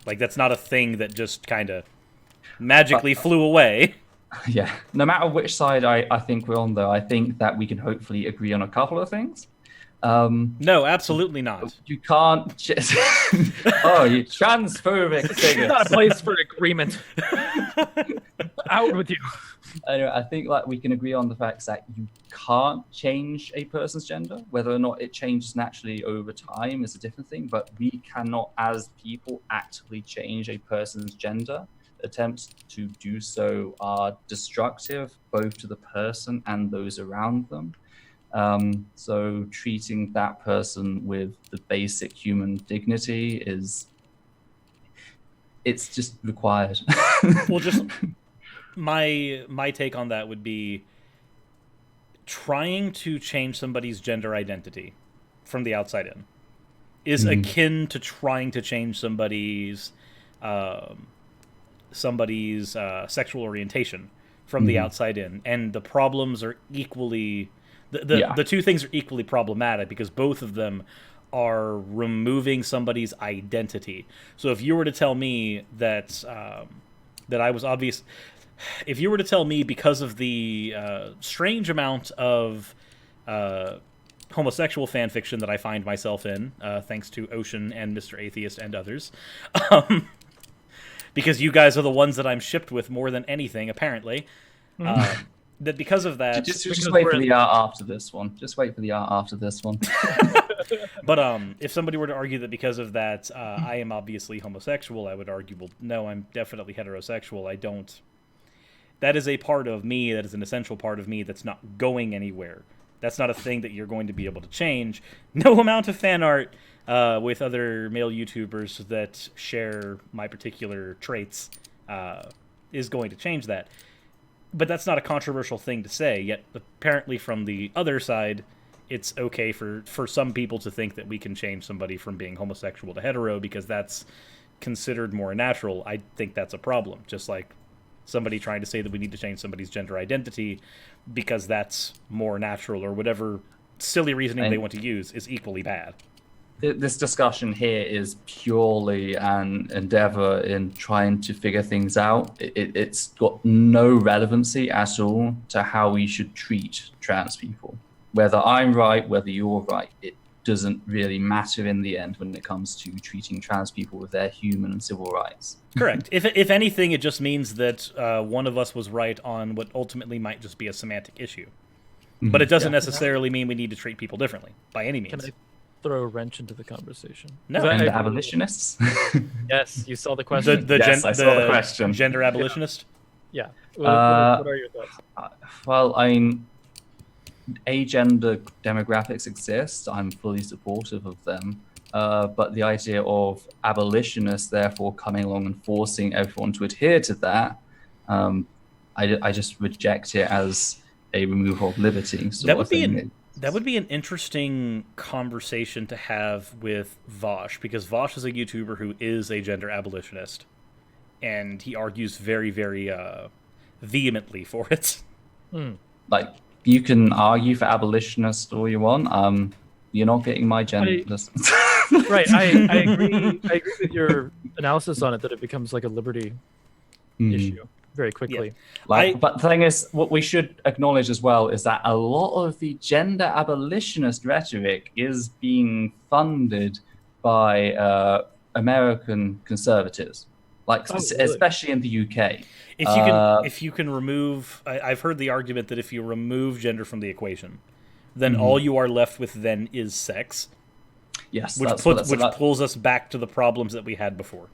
Like, that's not a thing that just kind of magically flew away. Yeah. No matter which side I think we're on, though, I think that we can hopefully agree on a couple of things. No, absolutely not. You can't just... Oh, you transphobic figure. It's not a place for agreement. Out with you. Anyway, I think we can agree on the facts that you can't change a person's gender. Whether or not it changes naturally over time is a different thing, but we cannot, as people, actively change a person's gender. Attempts to do so are destructive, both to the person and those around them. So treating that person with the basic human dignity it's just required. Well, just my take on that would be trying to change somebody's gender identity from the outside in is akin to trying to change somebody's sexual orientation from the outside in, and the problems are equally the two things are equally problematic because both of them are removing somebody's identity. So if you were to tell me that I was obvious, if you were to tell me because of the strange amount of homosexual fan fiction that I find myself in, thanks to Ocean and Mr. Atheist and others, because you guys are the ones that I'm shipped with more than anything, apparently. That because of that... Just wait for the art after this one. Just wait for the art after this one. But if somebody were to argue that because of that, I am obviously homosexual, I would argue, well, no, I'm definitely heterosexual. I don't... That is a part of me, that is an essential part of me that's not going anywhere. That's not a thing that you're going to be able to change. No amount of fan art with other male YouTubers that share my particular traits is going to change that. But that's not a controversial thing to say, yet apparently from the other side, it's okay for some people to think that we can change somebody from being homosexual to hetero because that's considered more natural. I think that's a problem, just like somebody trying to say that we need to change somebody's gender identity because that's more natural or whatever silly reasoning they want to use is equally bad. This discussion here is purely an endeavor in trying to figure things out. It's got no relevancy at all to how we should treat trans people. Whether I'm right, whether you're right, it doesn't really matter in the end when it comes to treating trans people with their human and civil rights. Correct. If anything, it just means that one of us was right on what ultimately might just be a semantic issue. But it doesn't necessarily mean we need to treat people differently, by any means. Can I throw a wrench into the conversation? No. And the abolitionists? Yes, you saw the question. Yes, I saw the question. Gender abolitionist? Yeah. What are your thoughts? Well, I mean, agender demographics exist. I'm fully supportive of them. But the idea of abolitionists therefore coming along and forcing everyone to adhere to that, I just reject it as a removal of liberty. That would be an interesting conversation to have with Vosh, because Vosh is a YouTuber who is a gender abolitionist, and he argues very, very vehemently for it. Like, you can argue for abolitionists all you want. You're not getting my gender. Right, I agree. I agree with your analysis on it that it becomes like a liberty issue very quickly. Yeah. But the thing is, what we should acknowledge as well is that a lot of the gender abolitionist rhetoric is being funded by American conservatives, especially in the UK. If you can remove, I've heard the argument that if you remove gender from the equation, then all you are left with then is sex. Yes, which pulls us back to the problems that we had before.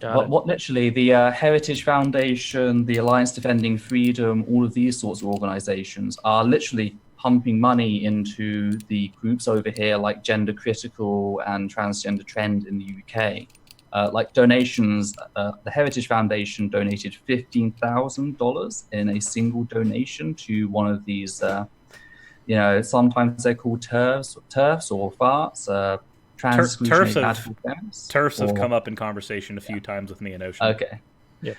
What literally the Heritage Foundation, the Alliance Defending Freedom, all of these sorts of organizations are literally pumping money into the groups over here like Gender Critical and Transgender Trend in the UK. like donations, the Heritage Foundation donated $15,000 in a single donation to one of these. Sometimes they're called TERFs or FARTs, trans-exclusionary radical feminists. TERFs have come up in conversation a few times with me and Ocean. Okay. Yeah.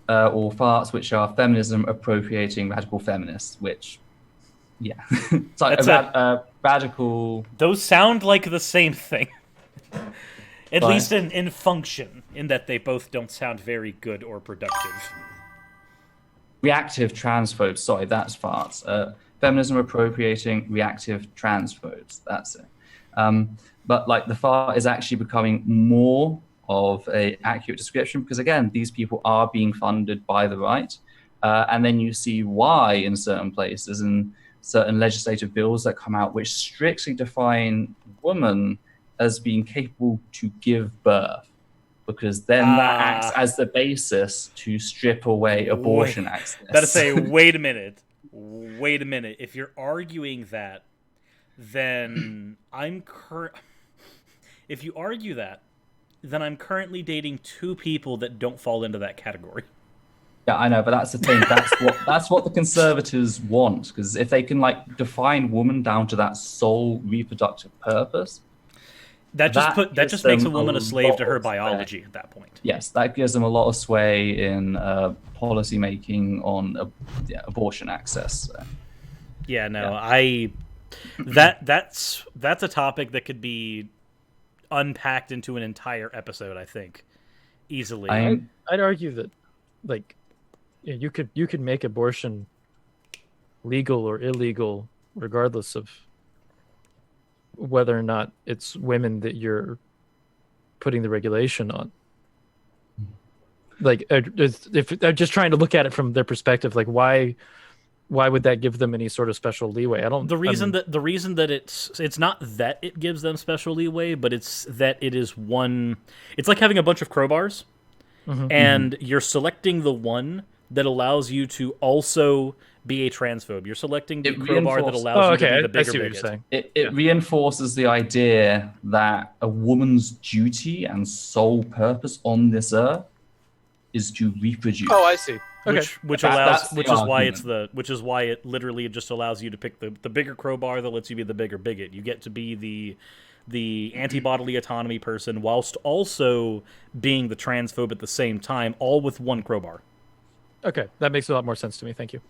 Or FARTs, which are feminism appropriating radical feminists, which, it's like radical. Those sound like the same thing. At least in function, in that they both don't sound very good or productive. Reactive transphobes. Sorry, that's FARTs. Feminism appropriating reactive transphobes. That's it. But like the FART is actually becoming more of an accurate description because, again, these people are being funded by the right. And then you see why in certain places and certain legislative bills that come out which strictly define women as being capable to give birth, because then that acts as the basis to strip away abortion access. Gotta say, wait a minute. If you're arguing that, then if you argue that, then I'm currently dating two people that don't fall into that category. Yeah, I know, but that's the thing. That's what the conservatives want, because if they can like define woman down to that sole reproductive purpose, that just makes a woman a slave to her biology at that point. Yes, that gives them a lot of sway in policy making on abortion access. So. Yeah, no, that's a topic that could be unpacked into an entire episode, I think, easily. I'd argue that, like, you could make abortion legal or illegal regardless of whether or not it's women that you're putting the regulation on. Like, if I'm just trying to look at it from their perspective, like why would that give them any sort of special leeway? The reason that it's not that it gives them special leeway, but it's that it is one. It's like having a bunch of crowbars, and you're selecting the one that allows you to also be a transphobe. You're selecting the crowbar that allows you to be the bigger bigot. It reinforces the idea that a woman's duty and sole purpose on this earth is to reproduce. Oh, I see. Okay. Which is why it literally just allows you to pick the bigger crowbar that lets you be the bigger bigot. You get to be the anti-bodily autonomy person whilst also being the transphobe at the same time, all with one crowbar. Okay, that makes a lot more sense to me. Thank you.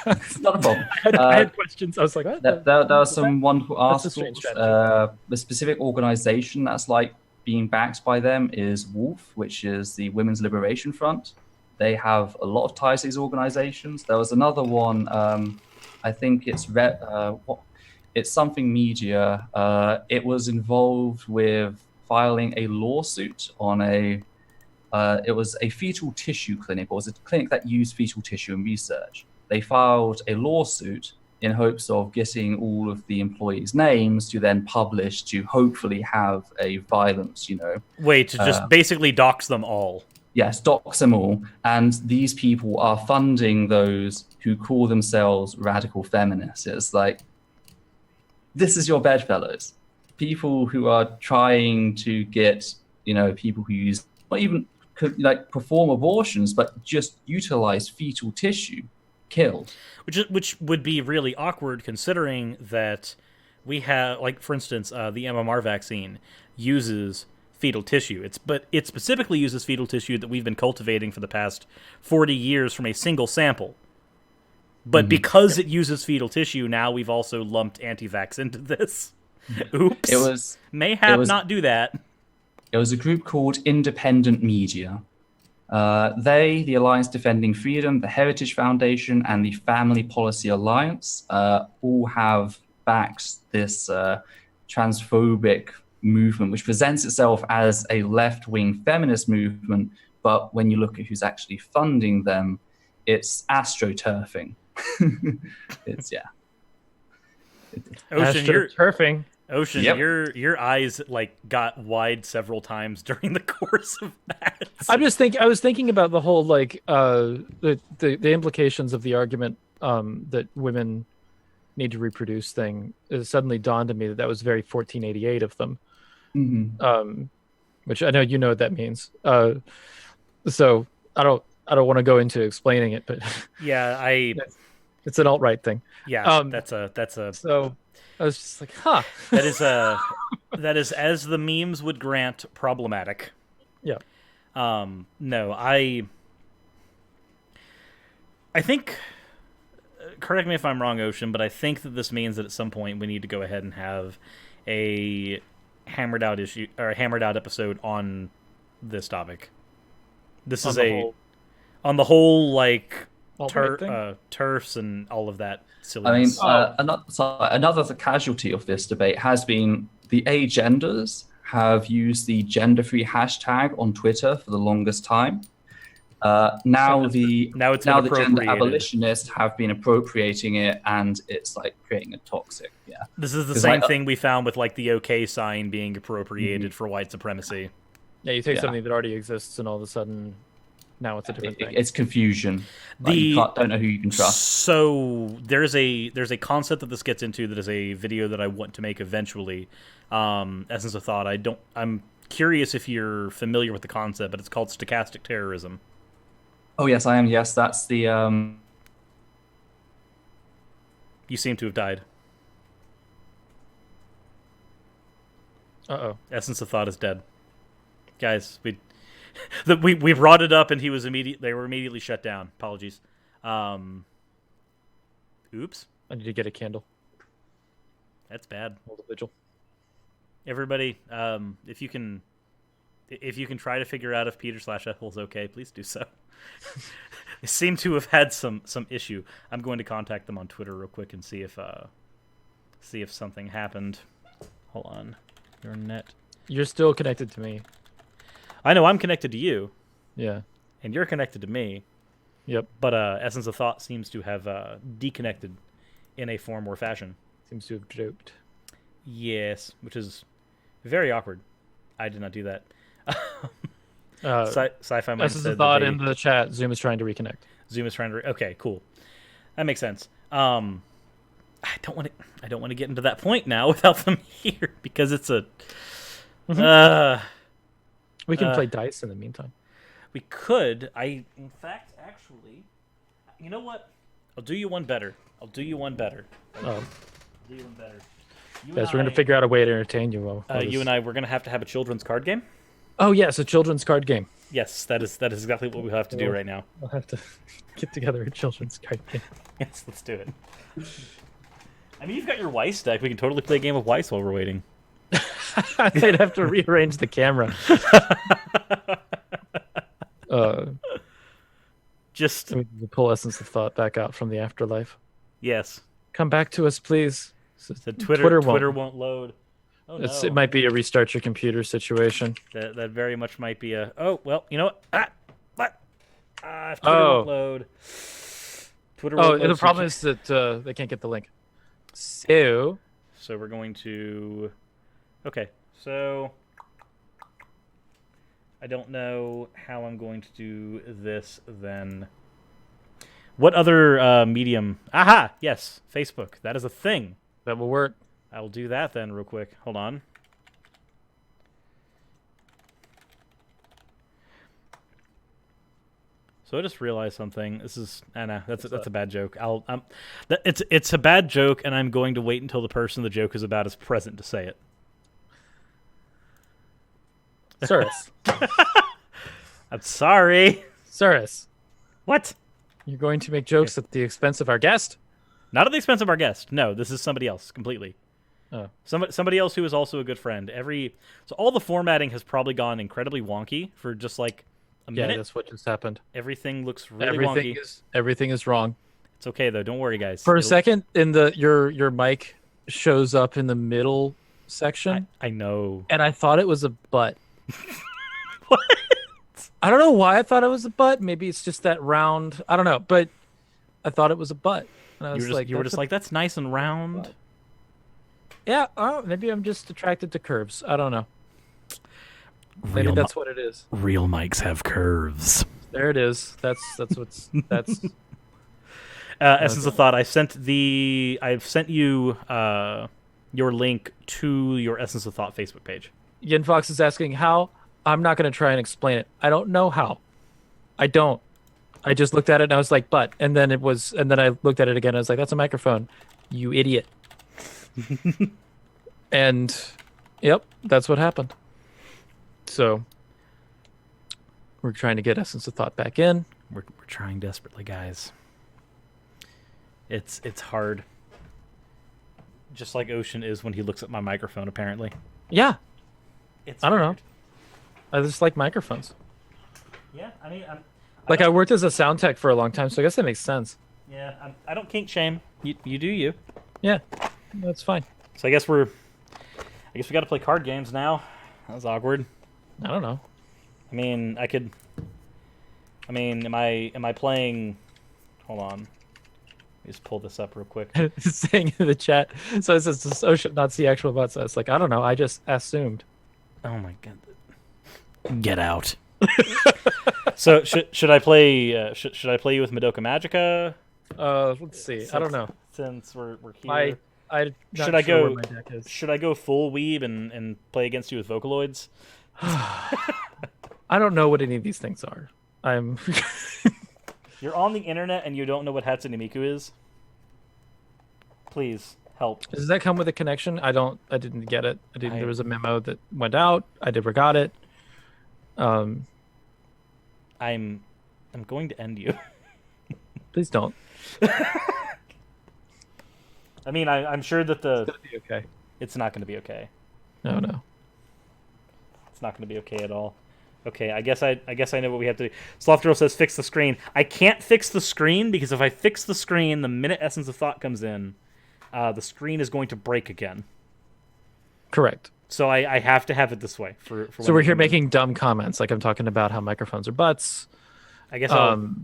It's not a problem. I had questions. I was like, what? There are some wonderful articles. The specific organization that's like being backed by them is WOLF, which is the Women's Liberation Front. They have a lot of ties to these organizations. There was another one, I think it's it's something media. It was involved with filing a lawsuit on it was a fetal tissue clinic, or it was a clinic that used fetal tissue in research. They filed a lawsuit in hopes of getting all of the employees' names to then publish to hopefully have a violence, Wait, to just basically dox them all. Yes, dox them all. And these people are funding those who call themselves radical feminists. It's like, this is your bedfellows. People who are trying to get, people who use, not even like perform abortions, but just utilize fetal tissue, killed. Which would be really awkward considering that we have, like, for instance, the MMR vaccine uses fetal tissue. It specifically uses fetal tissue that we've been cultivating for the past 40 years from a single sample. But because it uses fetal tissue, now we've also lumped anti-vax into this. Oops. Not do that. It was a group called Independent Media. The Alliance Defending Freedom, the Heritage Foundation, and the Family Policy Alliance all have backed this transphobic movement, which presents itself as a left-wing feminist movement, but when you look at who's actually funding them, it's astroturfing. Astroturfing. Ocean, yep. your eyes got wide several times during the course of that. I was thinking about the whole the implications of the argument that women need to reproduce thing. It suddenly dawned on me that was very 1488 of them. which I know you know what that means. So I don't want to go into explaining it, but Yeah, it's an alt-right thing. Yeah, that's a. So I was just like, huh. that is, as the memes would grant, problematic. Yeah. No, I think. Correct me if I'm wrong, Ocean, but I think that this means that at some point we need to go ahead and have a hammered out issue or a hammered out episode on this topic. This is on the whole like TERFs and all of that silliness. I mean, another casualty of this debate has been the agenders have used the gender-free hashtag on Twitter for the longest time. Now the gender abolitionists have been appropriating it, and it's like creating a toxic. Yeah, this is the same thing we found with like the OK sign being appropriated for white supremacy. Yeah, you take something that already exists, and all of a sudden, now it's a different thing. It's confusion. You don't know who you can trust. So there's a concept that this gets into that is a video that I want to make eventually. Essence of Thought. I'm curious if you're familiar with the concept, but it's called stochastic terrorism. Oh, yes, I am. Yes, that's the... You seem to have died. Uh-oh. Essence of Thought is dead. Guys, we brought it up and they were immediately shut down. Apologies. Oops. I need to get a candle. That's bad. Hold a vigil. Everybody, if you can try to figure out if Peter/Ethel's okay, please do so. They seem to have had some issue. I'm going to contact them on Twitter real quick and see if something happened. Hold on. Your net. You're still connected to me. I know I'm connected to you. Yeah. And you're connected to me. Yep. But Essence of Thought seems to have deconnected in a form or fashion. Seems to have joked. Yes, which is very awkward. I did not do that. Sci-fi mind Essence of Thought in the chat. Zoom is trying to reconnect. Zoom is trying to. Okay, cool. That makes sense. I don't want to get into that point now without them here because it's a. We can play dice in the meantime. We could. In fact, actually, you know what? I'll do you one better. I'll do you one better. Guys, we're going to figure out a way to entertain you. You and I, we're going to have a children's card game. Oh, yes, a children's card game. Yes, that is exactly what we have to do right now. We'll have to get together a children's card game. Yes, let's do it. I mean, you've got your Weiss deck. We can totally play a game of Weiss while we're waiting. They'd have to rearrange the camera. Just we pull Essence of Thought back out from the afterlife. Yes. Come back to us, please. Twitter won't load. Oh, no. It might be a restart your computer situation. That very much might be a. Oh well, you know what? If Twitter won't load. Twitter. Won't load the problem is that they can't get the link. So we're going to. Okay, so I don't know how I'm going to do this then. What other medium? Aha! Yes, Facebook. That is a thing. That will work. I will do that then real quick. Hold on. So I just realized something. This is that's a bad joke. It's a bad joke, and I'm going to wait until the person the joke is about is present to say it. Cirrus. I'm sorry. Cirrus. What? You're going to make jokes at the expense of our guest? Not at the expense of our guest. No, this is somebody else completely. Oh. Somebody else who is also a good friend. So all the formatting has probably gone incredibly wonky for just like a minute. Yeah, that's what just happened. Everything looks really wonky. Everything is wrong. It's okay though. Don't worry, guys. For a second, your mic shows up in the middle section. I know. And I thought it was a butt. What? I don't know why I thought it was a butt. Maybe it's just that round. I don't know, but I thought it was a butt. And I was you were just like, that's nice and round. Butt. Yeah, maybe I'm just attracted to curves. I don't know. Maybe that's what it is. Real mics have curves. There it is. That's Essence of Thought. I've sent you your link to your Essence of Thought Facebook page. Yin Fox is asking how I'm not going to try and explain it. I don't know how. I don't. I just looked at it and I was like, but. And then I looked at it again. And I was like, that's a microphone. You idiot. And, yep, that's what happened. So, we're trying to get Essence of Thought back in. We're trying desperately, guys. It's hard. Just like Ocean is when he looks at my microphone, apparently. Yeah. I don't know. I just like microphones. Yeah, I mean, I worked as a sound tech for a long time, so I guess that makes sense. Yeah, I don't kink shame. You do you. Yeah, that's fine. So I guess we got to play card games now. That was awkward. I don't know. I mean, am I playing? Hold on. Let me just pull this up real quick. Saying in the chat, so it says the Ocean not see actual butts. So it's like, I don't know. I just assumed. Oh my god. Get out. So should I play? Should I play you with Madoka Magica? Let's see. I don't know. Since we're here, should I go? Where my deck is. Should I go full weeb and play against you with Vocaloids? I don't know what any of these things are. You're on the internet and you don't know what Hatsune Miku is? Please help. Does that come with a connection? I didn't get it. There was a memo that went out. I never got it. I'm going to end you. Please don't. I mean, I'm sure that it's gonna be okay. It's not going to be okay. No. It's not going to be okay at all. Okay, I guess I know what we have to do. Sloth Girl says fix the screen. I can't fix the screen because if I fix the screen, the minute Essence of Thought comes in, the screen is going to break again. Correct. So I have to have it this way. So we're here making dumb comments, like I'm talking about how microphones are butts. I guess I'll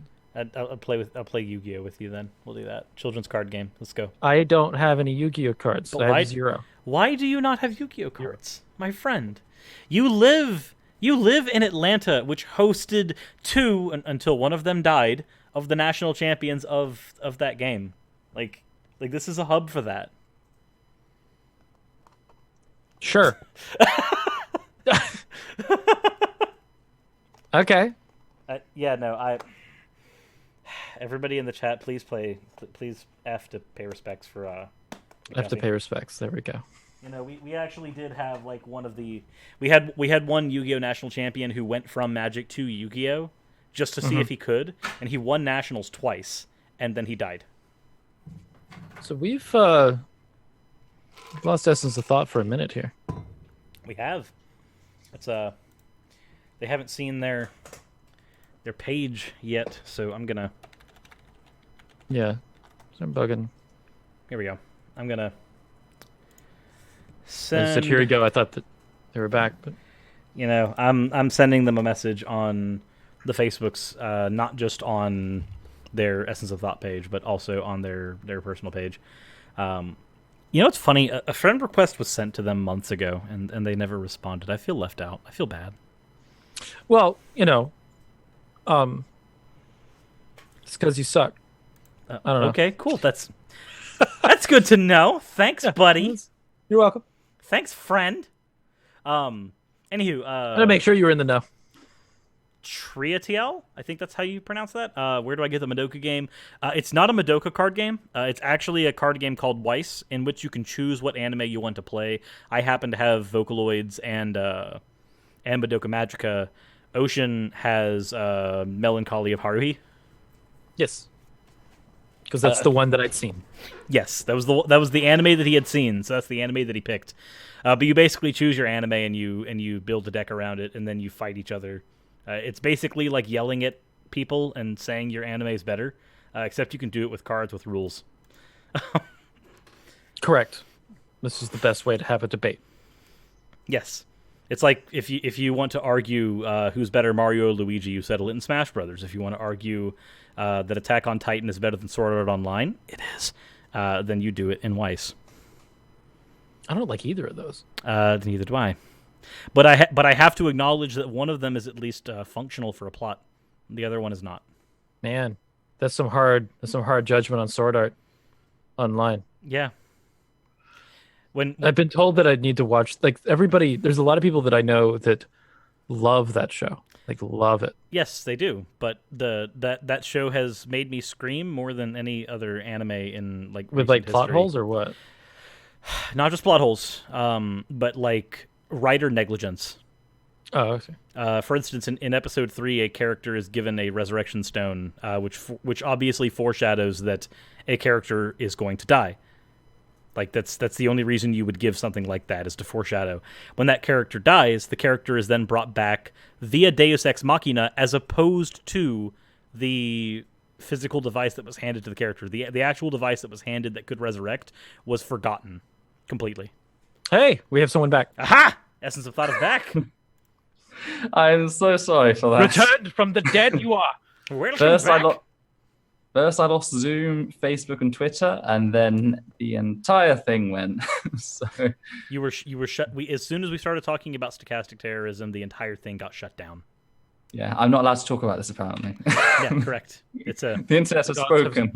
play Yu-Gi-Oh with you then. We'll do that. Children's card game. Let's go. I don't have any Yu-Gi-Oh cards. So I have 0. Why do you not have Yu-Gi-Oh cards, my friend? You live in Atlanta, which hosted 2 until one of them died of the national champions of that game. Like this is a hub for that. Sure. Okay. Yeah, no, everybody in the chat, please F to pay respects for F to pay respects. There we go. You know, we actually did have like one of the we had one Yu-Gi-Oh national champion who went from Magic to Yu-Gi-Oh just to see if he could, and he won nationals twice, and then he died. So we've lost Essence of Thought for a minute here. We have. It's they haven't seen their page yet, so I'm gonna. Yeah, I'm bugging. Here we go. I'm gonna send. Said, here we go. I thought that they were back, but you know, I'm sending them a message on the Facebooks, not just on their Essence of Thought page, but also on their personal page. You know, it's funny. A friend request was sent to them months ago, and they never responded. I feel left out. I feel bad. Well, you know, it's because you suck. I don't know. Okay, cool. That's good to know. Thanks, buddy. You're welcome. Thanks, friend. Anywho, I'm gonna make sure you were in the know. Triatiel, I think that's how you pronounce that. Where do I get the Madoka game? It's not a Madoka card game. It's actually a card game called Weiss, in which you can choose what anime you want to play. I happen to have Vocaloids and Madoka Magica. Ocean has Melancholy of Haruhi. Yes, because that's the one that I'd seen. Yes, that was the anime that he had seen. So that's the anime that he picked. But you basically choose your anime and you build a deck around it, and then you fight each other. It's basically like yelling at people and saying your anime is better, except you can do it with cards with rules. Correct. This is the best way to have a debate. Yes. It's like if you want to argue who's better, Mario or Luigi, you settle it in Smash Brothers. If you want to argue that Attack on Titan is better than Sword Art Online, it is. Then you do it in Weiss. I don't like either of those. Neither do I. But I have to acknowledge that one of them is at least functional for a plot. The other one is not. Man, that's some hard judgment on Sword Art Online. Yeah. When I've been told that I need to watch, like, everybody, there's a lot of people that I know that love that show. Like, love it. Yes, they do. But that show has made me scream more than any other anime in like With recent like plot history. holes or what? Not just plot holes, but like writer negligence. Oh, okay. For instance, in episode 3, a character is given a resurrection stone, which obviously foreshadows that a character is going to die. Like that's the only reason you would give something like that, is to foreshadow. When that character dies, the character is then brought back via Deus Ex Machina, as opposed to the physical device that was handed to the character. The actual device that was handed that could resurrect was forgotten completely. Hey, we have someone back. Aha! Essence of Thought is back. I'm so sorry for that. Returned from the dead, you are. First, I lost Zoom, Facebook, and Twitter, and then the entire thing went. So you were shut. As soon as we started talking about stochastic terrorism, the entire thing got shut down. Yeah, I'm not allowed to talk about this apparently. Yeah, correct. The internet has spoken.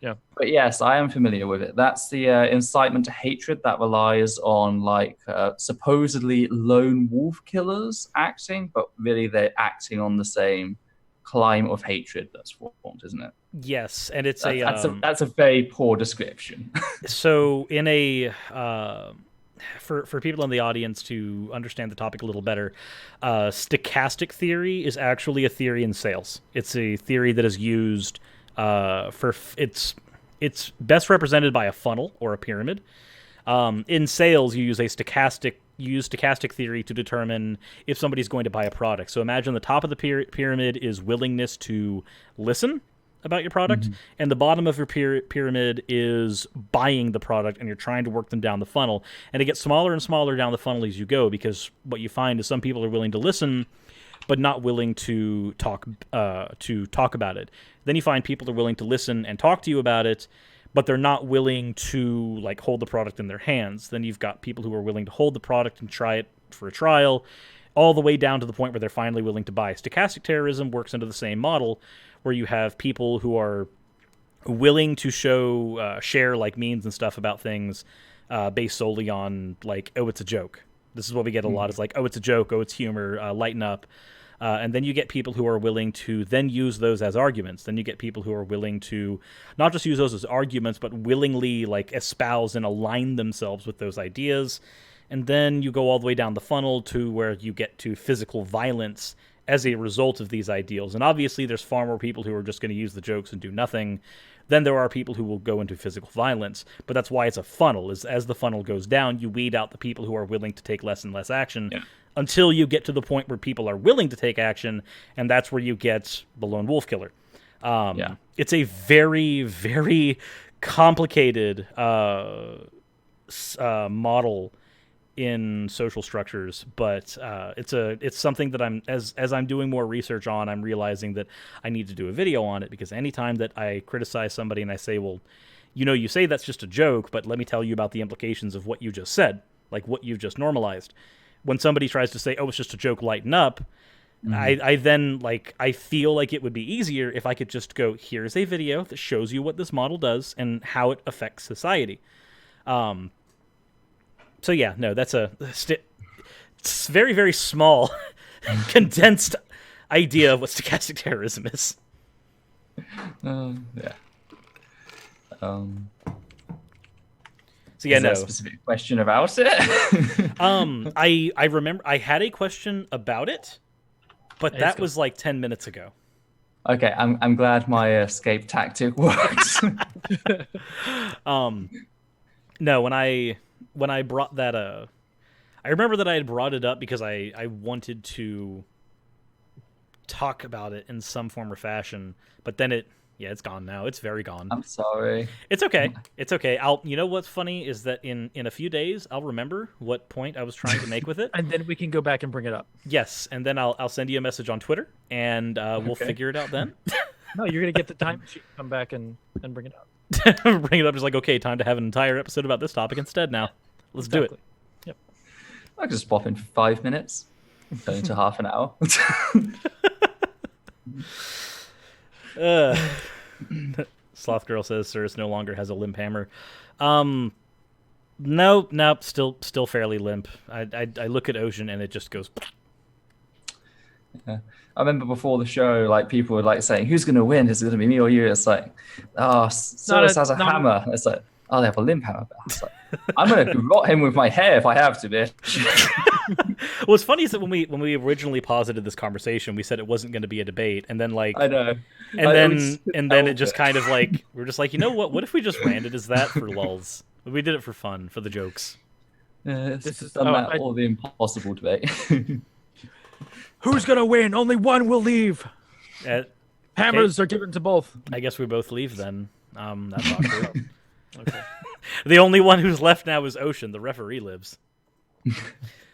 Yeah, but yes, I am familiar with it. That's the incitement to hatred that relies on like supposedly lone wolf killers acting, but really they're acting on the same climate of hatred that's formed, isn't it? Yes, and it's that's a very poor description. So in a for people in the audience to understand the topic a little better, stochastic theory is actually a theory in sales. It's a theory that is used it's best represented by a funnel or a pyramid. In sales, you use stochastic theory to determine if somebody's going to buy a product. So imagine the top of the pyramid is willingness to listen about your product, and the bottom of your pyramid is buying the product, and you're trying to work them down the funnel. And it gets smaller and smaller down the funnel as you go, because what you find is some people are willing to listen, but not willing to talk about it. Then you find people are willing to listen and talk to you about it, but they're not willing to like hold the product in their hands. Then you've got people who are willing to hold the product and try it for a trial, all the way down to the point where they're finally willing to buy. Stochastic terrorism works under the same model, where you have people who are willing to share like memes and stuff about things based solely on like, oh, it's a joke. This is what we get a lot. Is like, oh, it's a joke. Oh, it's humor. Lighten up. And then you get people who are willing to then use those as arguments. Then you get people who are willing to not just use those as arguments, but willingly like espouse and align themselves with those ideas. And then you go all the way down the funnel to where you get to physical violence as a result of these ideals. And obviously there's far more people who are just going to use the jokes and do nothing than there are people who will go into physical violence. But that's why it's a funnel. As the funnel goes down, you weed out the people who are willing to take less and less action until you get to the point where people are willing to take action, and that's where you get the lone wolf killer. It's a very, very complicated model in social structures, but it's something that I'm as I'm doing more research on, I'm realizing that I need to do a video on it, because anytime that I criticize somebody and I say, well, you say that's just a joke, but let me tell you about the implications of what you just said, like what you've just normalized. When somebody tries to say, oh, it's just a joke, lighten up, I then I feel like it would be easier if I could just go, here's a video that shows you what this model does and how it affects society. So yeah, no, that's it's very, very small, condensed idea of what stochastic terrorism is. Yeah. So yeah, is there a specific question about it? I remember I had a question about it, but that was like 10 minutes ago. Okay, I'm glad my escape tactic worked. No, when I brought that I remember that I had brought it up because I wanted to talk about it in some form or fashion, but then it's gone now. It's very gone. I'm sorry. It's okay. It's okay. You know what's funny is that in a few days I'll remember what point I was trying to make with it, and then we can go back and bring it up. Yes, and then I'll send you a message on Twitter, and we'll figure it out then. No, you're gonna get the time machine, come back and bring it up. Bring it up just like, okay, time to have an entire episode about this topic instead now. Let's do it. Yep. I could just pop in for 5 minutes, turn into half an hour. Sloth Girl says Cirrus no longer has a limp hammer. Nope, still fairly limp. I look at Ocean and it just goes. Yeah. I remember before the show, like people were like saying, "Who's going to win? Is it going to be me or you?" It's like, "Oh, Cyrus has a hammer." It's like, "Oh, they have a limp hammer." It's like, I'm going to rot him with my hair if I have to, bitch. What's funny is that when we originally posited this conversation, we said it wasn't going to be a debate, and then like I know, and then it just kind of like we're just like, you know what? What if we just ran it as that for lulz? We did it for fun, for the jokes. This is done that or the impossible debate. Who's gonna win? Only one will leave. Hammers are given to both. I guess we both leave then. That's awkward. Okay. The only one who's left now is Ocean. The referee lives.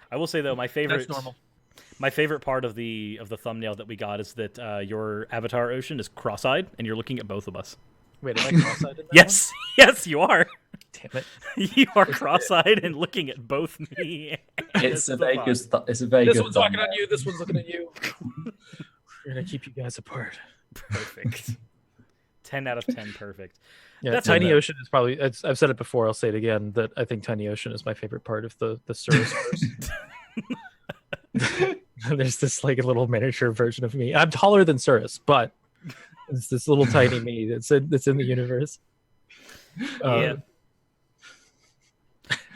I will say though, my favorite part of the thumbnail that we got is that your avatar, Ocean, is cross-eyed, and you're looking at both of us. Wait, am I cross-eyed in that Yes, yes, you are. Damn it! You are cross-eyed and looking at both me. It's a very good. It's a very good. This one's talking on you. This one's looking at you. We're gonna keep you guys apart. Perfect. 10 out of 10. Perfect. Yeah, that's Tiny Ocean is probably. I've said it before. I'll say it again. That I think Tiny Ocean is my favorite part of the Cirrus verse. There's this like a little miniature version of me. I'm taller than Cirrus, but it's this little tiny me that's in the universe. Yeah.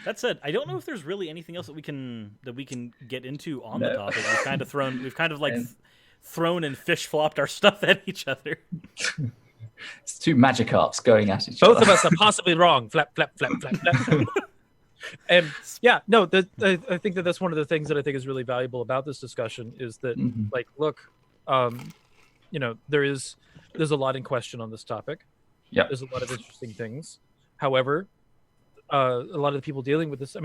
That said, I don't know if there's really anything else that we can get into on the topic. We've kind of thrown and fish flopped our stuff at each other. It's two Magikarps going at each other. Both of us are possibly wrong. Flap, flap, flap, flap, flap. And yeah, no, I think that's one of the things that I think is really valuable about this discussion is that, like, look, there's a lot in question on this topic. Yeah, there's a lot of interesting things. However, a lot of the people dealing with this,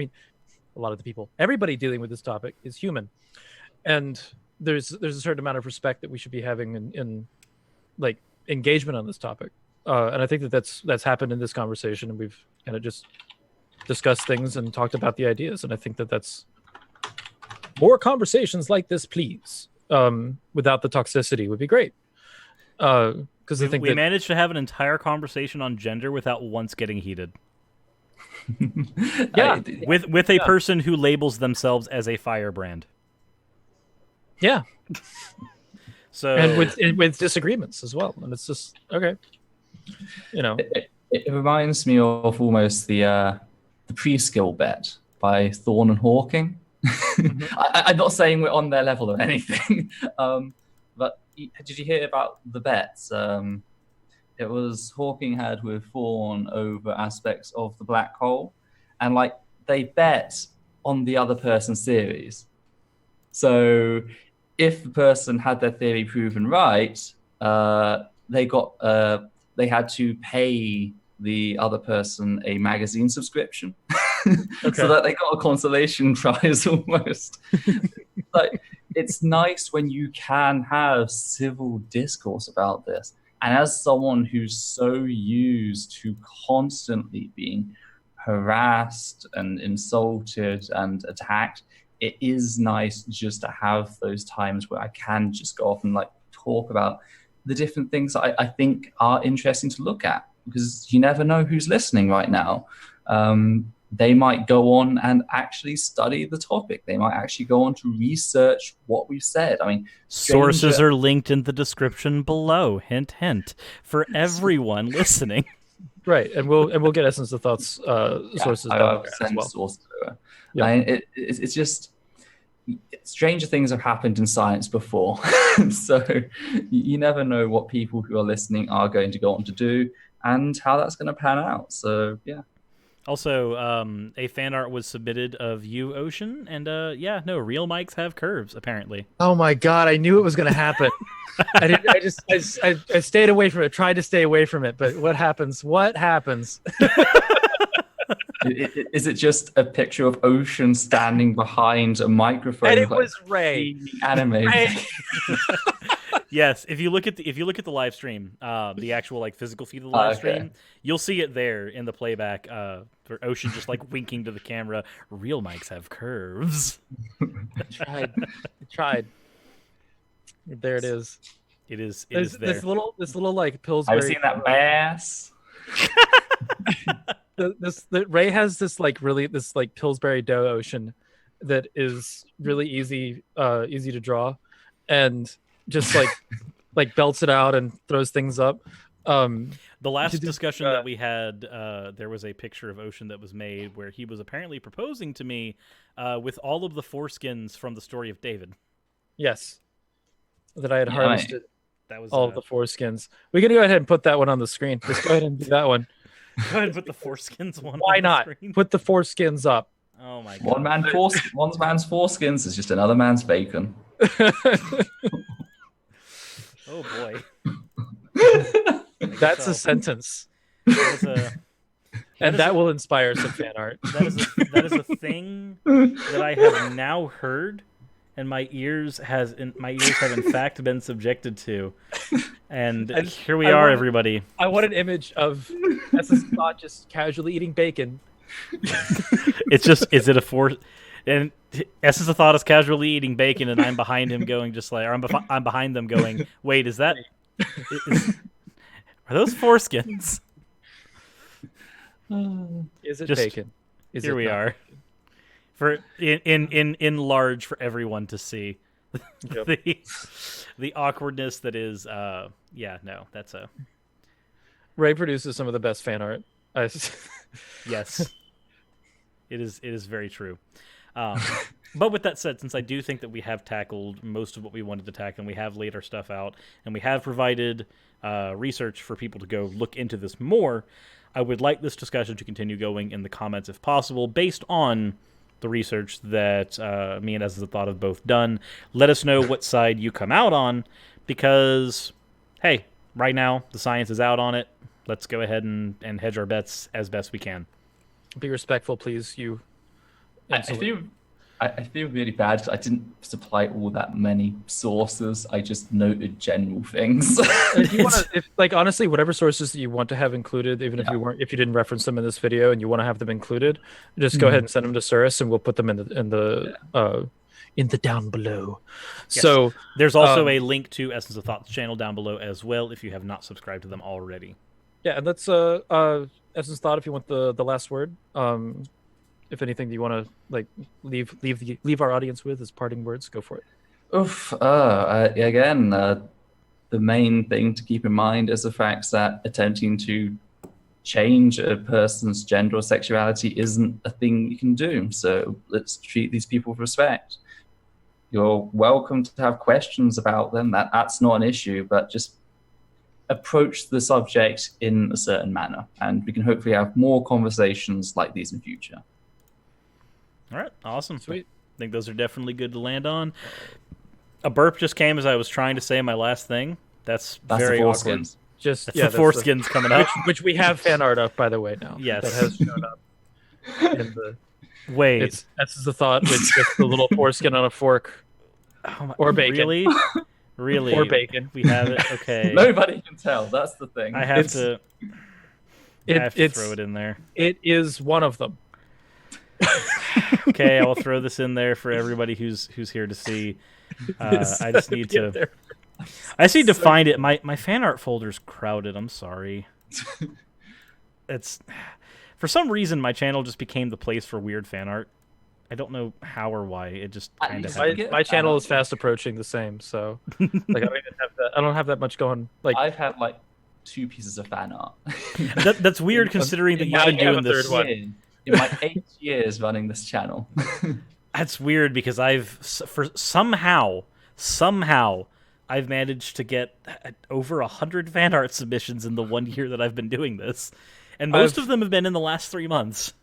everybody dealing with this topic is human, and there's a certain amount of respect that we should be having in like engagement on this topic, and I think that's happened in this conversation, and we've kind of just discussed things and talked about the ideas, and I think that's more conversations like this, please. Without the toxicity would be great. Because I think we managed to have an entire conversation on gender without once getting heated. Yeah, with a person who labels themselves as a firebrand. Yeah. So and with disagreements as well, and it's just okay. It reminds me of almost the pre-skill bet by Thorne and Hawking. I'm not saying we're on their level or anything, but did you hear about the bets? It was Hawking had with Thorne over aspects of the black hole, and like they bet on the other person's theories. So if the person had their theory proven right, they had to pay the other person a magazine subscription. So that they got a consolation prize almost. Like, it's nice when you can have civil discourse about this. And as someone who's so used to constantly being harassed and insulted and attacked, it is nice just to have those times where I can just go off and like talk about the different things that I think are interesting to look at, because you never know who's listening right now. They might go on and actually study the topic. They might actually go on to research what we've said. I mean, sources are linked in the description below. Hint, hint, for everyone listening. Right, and we'll get Essence of Thoughts sources down there as well. Sources it's just stranger things have happened in science before, so you never know what people who are listening are going to go on to do and how that's going to pan out. So yeah. Also, a fan art was submitted of you, Ocean, and real mics have curves, apparently. Oh my god, I knew it was going to happen. I stayed away from it, tried to stay away from it, but what happens? What happens? Is it just a picture of Ocean standing behind a microphone? And it was Ray. Animated. Ray. Yes, if you look at the live stream, the actual like physical feed of the live stream, you'll see it there in the playback. For Ocean just like winking to the camera. Real mics have curves. I tried. There it is. It is there. This little like Pillsbury. I've seen that bass. Ray has this like Pillsbury dough Ocean that is really easy to draw. and just like belts it out and throws things up. The last discussion that we had, there was a picture of Ocean that was made where he was apparently proposing to me with all of the foreskins from the story of David. Yes, that I had harvested. That was all of the foreskins. We can go ahead and put that one on the screen. Just go ahead and do that one. Go ahead and put the foreskins one. Why on not? The screen. Put the foreskins up. Oh my god. One man's foreskins is just another man's bacon. Oh boy. That's a sentence. That will inspire some fan art. That is a thing that I have now heard, and my ears have in fact been subjected to. And here we are, everybody. I want an image of S's Thought just casually eating bacon. It's just, is it a force? And S's Thought is casually eating bacon, and I'm behind him going just like, or I'm behind them going, wait, is that? Are those foreskins? Is it bacon? Here we are. For in large for everyone to see. Yep. the awkwardness that is that's a Ray produces some of the best fan art. Yes. It is very true. But with that said, since I do think that we have tackled most of what we wanted to tackle, and we have laid our stuff out, and we have provided research for people to go look into this more, I would like this discussion to continue going in the comments if possible, based on the research that me and As a Thought have both done. Let us know what side you come out on, because, hey, right now the science is out on it. Let's go ahead and hedge our bets as best we can. Be respectful, please. I feel really bad because I didn't supply all that many sources. I just noted general things. Honestly, whatever sources that you want to have included, even if you didn't reference them in this video and you want to have them included, just go ahead and send them to Surus, and we'll put them in the down below. Yes. So there's also a link to Essence of Thought's channel down below as well if you have not subscribed to them already. Yeah, and that's Essence of Thought. If you want the last word. If anything you want to leave our audience with as parting words, go for it. Again, the main thing to keep in mind is the fact that attempting to change a person's gender or sexuality isn't a thing you can do. So let's treat these people with respect. You're welcome to have questions about them. That's not an issue, but just approach the subject in a certain manner, and we can hopefully have more conversations like these in future. All right, awesome. Sweet. I think those are definitely good to land on. A burp just came as I was trying to say my last thing. That's very awkward. That's the foreskins coming up. Which we have fan art of, by the way, now. Yes. That has shown up. Wait. That's the thought with the little foreskin on a fork. Or bacon. Really? Really? Or bacon. We have it? Okay. Nobody can tell. That's the thing. I have to throw it in there. It is one of them. Okay, I will throw this in there for everybody who's here to see. I just need to. I just need to find it. My fan art folder's crowded. I'm sorry. It's for some reaan my channel just became the place for weird fan art. I don't know how or why. It just kind of happened. My channel is fast approaching the same, so I don't have that much going. I've had 2 pieces of fan art. That's weird considering that you've been doing this. In my 8 years running this channel. That's weird because somehow I've managed to get over 100 fan art submissions in the 1 year that I've been doing this, and most of them have been in the last 3 months.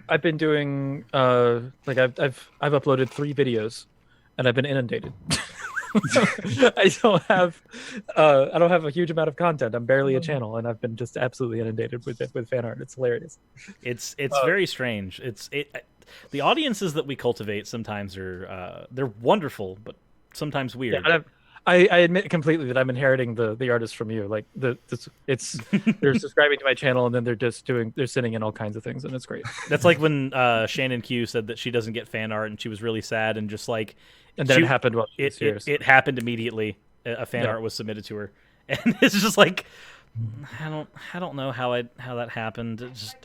I've been doing I've uploaded 3 videos, and I've been inundated. I don't have a huge amount of content. I'm barely a channel, and I've been just absolutely inundated with fan art. It's hilarious. It's very strange. The audiences that we cultivate sometimes are they're wonderful, but sometimes weird. Yeah, I admit completely that I'm inheriting the artists from you. They're subscribing to my channel, and then they're sending in all kinds of things, and it's great. That's like when Shannon Q said that she doesn't get fan art, and she was really sad, and just and then it happened while she was here. It happened immediately. A fan art was submitted to her, and it's just like I don't know how that happened. It's just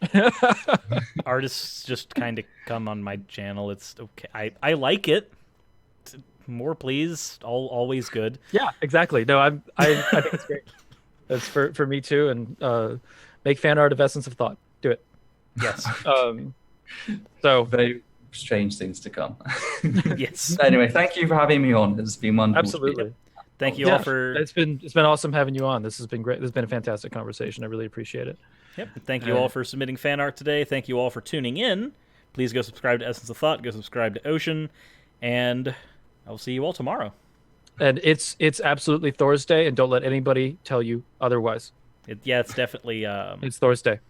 artists just kind of come on my channel. It's okay. I like it. More, please. Always good. Yeah, exactly. No, I think it's great. That's for me too. And make fan art of Essence of Thought. Do it. Yes. So very strange things to come. Yes. Anyway, thank you for having me on. It's been wonderful. Absolutely. Thank you all for. It's been awesome having you on. This has been great. This has been a fantastic conversation. I really appreciate it. Yep. Thank you all for submitting fan art today. Thank you all for tuning in. Please go subscribe to Essence of Thought. Go subscribe to Ocean, and I'll see you all tomorrow. And it's absolutely Thursday, and don't let anybody tell you otherwise. It's definitely. It's Thursday.